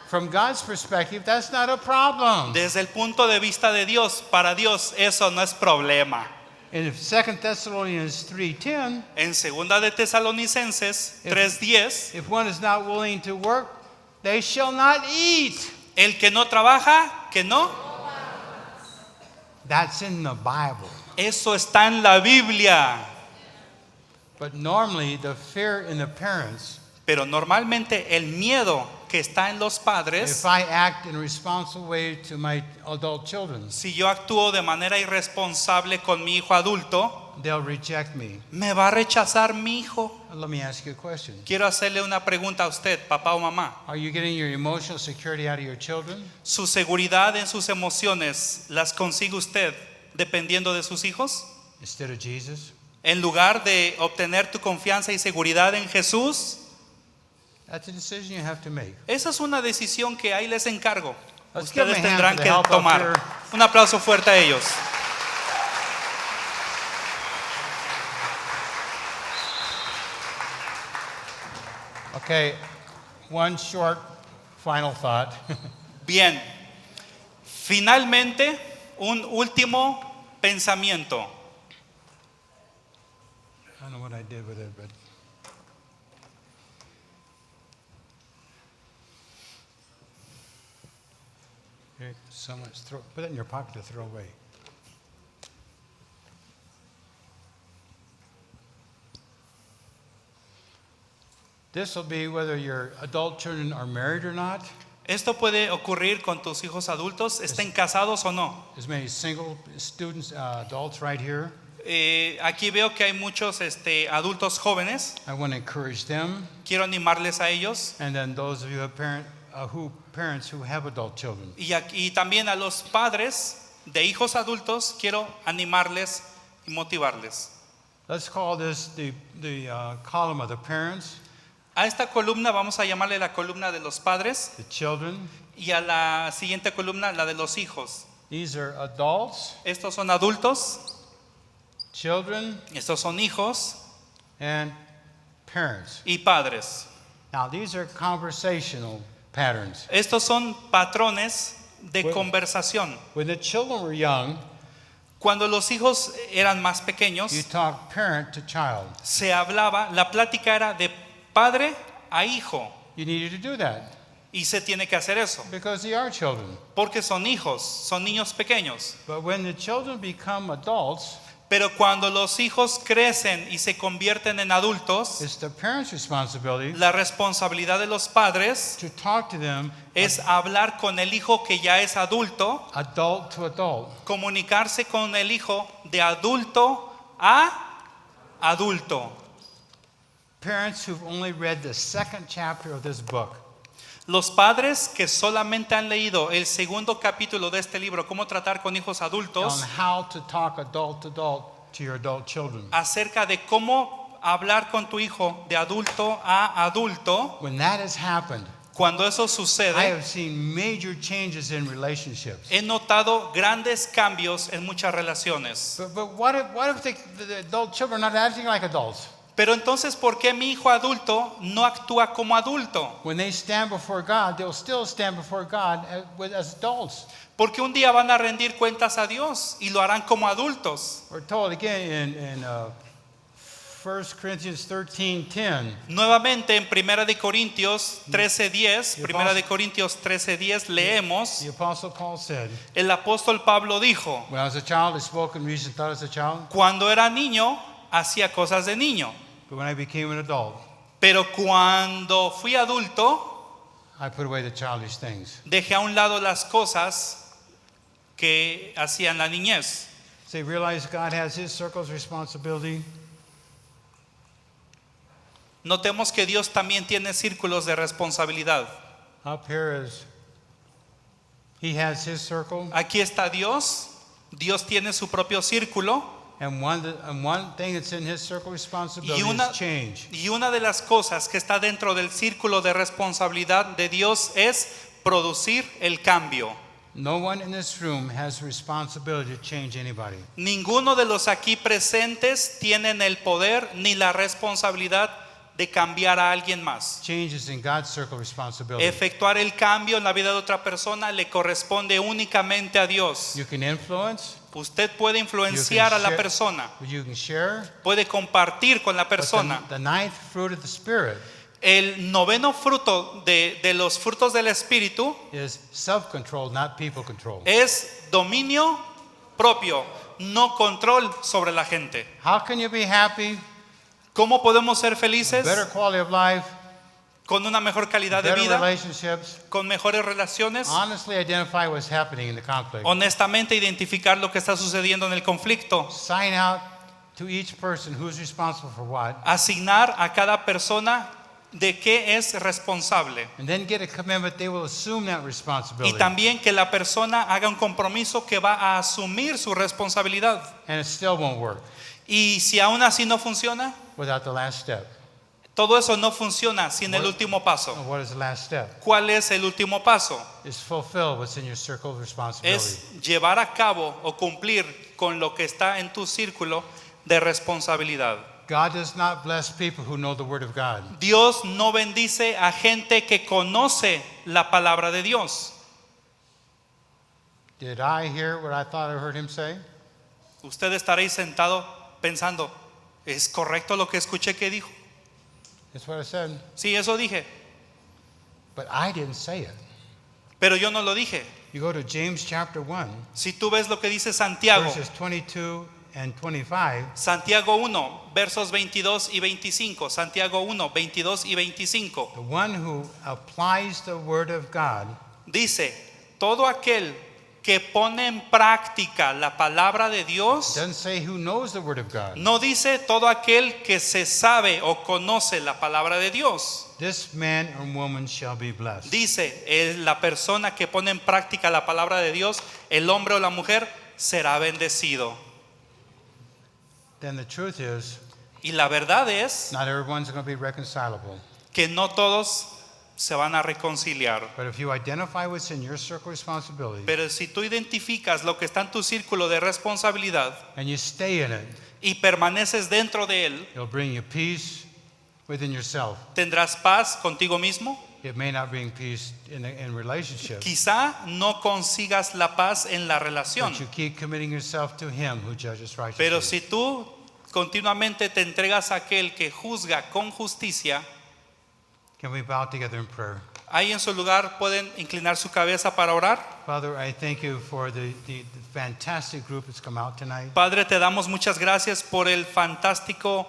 From God's perspective, that's not a problem. Desde el punto de vista de Dios, para Dios eso no es problema. In 2 Thessalonians 3:10, En segunda de Tesalonicenses 3:10, if one is not willing to work, they shall not eat. el que no trabaja, que no. That's in the Bible. Eso está en la Biblia. But normally the fear in the parents, Pero normalmente el miedo que está en los padres, if I act in a responsible way to my adult children, si yo actúo de manera irresponsable con mi hijo adulto, they'll reject me. me va a rechazar mi hijo. Let me ask you a question. Quiero hacerle una pregunta a usted, papá o mamá. Are you getting your emotional security out of your children? ¿Su seguridad en sus emociones las consigue usted dependiendo de sus hijos? Instead of Jesus? En lugar de obtener tu confianza y seguridad en Jesús, That's a decision you have to make. esa es una decisión que ahí les encargo. Let's give them Ustedes a hand tendrán for the que help up tomar. here. Un aplauso fuerte a ellos. Okay, one short final thought. Bien, finalmente un último pensamiento. I don't know what I did with it, but okay, so much. Put it in your pocket to throw away. This will be whether your adult children are married or not. Esto puede ocurrir con tus hijos adultos, estén casados o no. There's many single students, adults right here. Aquí veo que hay muchos adultos jóvenes. I want to encourage them, Quiero animarles a ellos and then those of you who parents who have adult children. y también a los padres de hijos adultos. Quiero animarles y motivarles. Let's call this the column of the parents, A esta columna vamos a llamarle la columna de los padres the children. y a la siguiente columna la de los hijos. These are adults, Estos son adultos, children, estos son hijos and parents. y padres. Now, these are conversational patterns. Estos son patrones de Bueno. conversación. When the children were young, Cuando los hijos eran más pequeños, you talk parent to child. se hablaba, la plática era de padre a hijo. You needed to do that Y se tiene que hacer eso, because they are children. porque son hijos, son niños pequeños. But when the children become adults, Pero cuando los hijos crecen y se convierten en adultos, it's the parents' responsibility la responsabilidad de los padres to talk to them es hablar con el hijo que ya es adulto, adult to adult. comunicarse con el hijo de adulto a adulto. Parents who've only read the second chapter of this book, Los padres que solamente han leído el segundo capítulo de este libro, Cómo tratar con hijos on adultos, how to talk adult to adult to your adult children. acerca de cómo hablar con tu hijo de adulto a adulto, When that has happened, cuando eso I sucede, have seen major changes in relationships. he notado grandes cambios en muchas relaciones. But what if the adult children are not acting like adults? Pero entonces, ¿por qué mi hijo adulto no actúa como adulto? When they stand before God, they'll still stand before God as adults. Porque un día van a rendir cuentas a Dios y lo harán como adultos. We're told again in 1 Corinthians 13:10. Nuevamente en Primera de Corintios 13:10, Primera de Corintios 13:10 leemos, The Apostle Paul said, el apóstol Pablo dijo, "When I was a child, I spoke and reasoned, thought as a child. cuando era niño hacía cosas de niño, But when I became an adult, pero cuando fui adulto I put away the childish things." dejé a un lado las cosas que hacía en la niñez. Say, realize God has His circle's responsibility. Notemos que Dios también tiene círculos de responsabilidad. Up here is He has His circle, Aquí está Dios, Dios tiene su propio círculo. and one thing that's in His circle responsibility Y una- is change. Y una de las cosas que está dentro del círculo de responsabilidad de Dios es producir el cambio. No one in this room has the responsibility to change anybody. Ninguno de los aquí presentes tienen el poder ni la responsabilidad de cambiar a alguien más. Change is in God's circle of responsibility. Efectuar el cambio en la vida de otra persona le corresponde únicamente a Dios. You can influence, Usted puede influenciar a la persona, you can share, puede compartir con la but persona. the ninth fruit of the Spirit El noveno fruto de los frutos del Espíritu is self-control, not people control. es dominio propio, no control sobre la gente. How can you be happy, ¿Cómo podemos ser felices? better quality of life, Con una mejor calidad de better vida, relationships? con mejores relaciones. Honestly identify what's happening in the conflict. Honestamente identificar lo que está sucediendo en el conflicto. Sign out to each person who's responsible for what, Asignar a cada persona de qué es responsable. and then get a commitment they will assume that Y responsibility. también que la persona haga un compromiso que va a asumir su responsabilidad. And it still won't work Y si aún así no funciona, without the last step. todo eso no funciona sin el último paso. And what is the last step? ¿Cuál es el último paso? Is fulfill what's in your circle of responsibility. Es llevar a cabo o cumplir con lo que está en tu círculo de responsabilidad. God does not bless people who know the Word of God. Dios no bendice a gente que conoce la palabra de Dios. Did I hear what I thought I heard him say? Usted estaréis sentado pensando, ¿es correcto lo que escuché que dijo? That's what I said. Sí, eso dije, But I didn't say it. pero yo no lo dije. You go to James chapter 1, Si tú ves lo que dice Santiago, verses 22 and 25. Santiago 1, versos 22 y 25, Santiago 1, 22 y 25, The one who applies the Word of God dice, todo aquel que pone en práctica la palabra de Dios, doesn't say who knows the Word of God. no dice todo aquel que se sabe o conoce la palabra de Dios. This man or woman shall be blessed. Dice, es la persona que pone en práctica la palabra de Dios, el hombre o la mujer, será bendecido. Then the truth is, Y la verdad es not everyone's going to be reconcilable. que no todos se van a reconciliar. But if you identify what's in your circle of responsibility Pero si tú identificas lo que está en tu círculo de responsabilidad and you stay in it, y permaneces dentro de él, it'll bring you peace within yourself. tendrás paz contigo mismo. It may not bring peace in relationships, Quizá no consigas la paz en la relación, but you keep committing yourself to Him who judges righteously. pero si tú continuamente te entregas a aquel que juzga con justicia, Can we bow together in prayer? ahí en su lugar pueden inclinar su cabeza para orar. Father, I thank you for the fantastic group that's come out tonight. Padre, te damos muchas gracias por el fantástico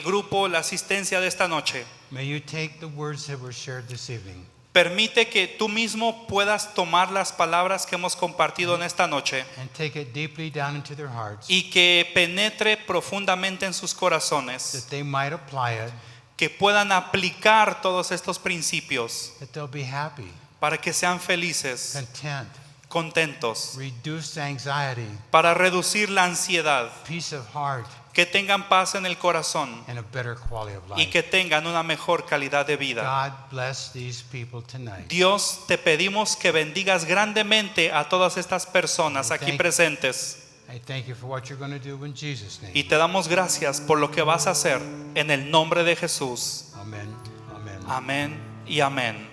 grupo, la asistencia de esta noche. May you take the words that were shared this evening Permite que tú mismo puedas tomar las palabras que hemos compartido en esta noche and take it deeply down into their hearts, y que penetre profundamente en sus corazones, that they might apply it, que puedan aplicar todos estos principios that they'll be happy, para que sean felices, content, contentos, reduce anxiety, para reducir la ansiedad, peace of heart, que tengan paz en el corazón and a better quality of y life. que tengan una mejor calidad de vida. God bless these people tonight. Dios, te pedimos que bendigas grandemente a todas estas personas aquí Thank- presentes I thank you for what you're going to do in Jesus' y name. te damos gracias por lo que vas a hacer en el nombre de Jesús. Amen. Amen. Amén y amén.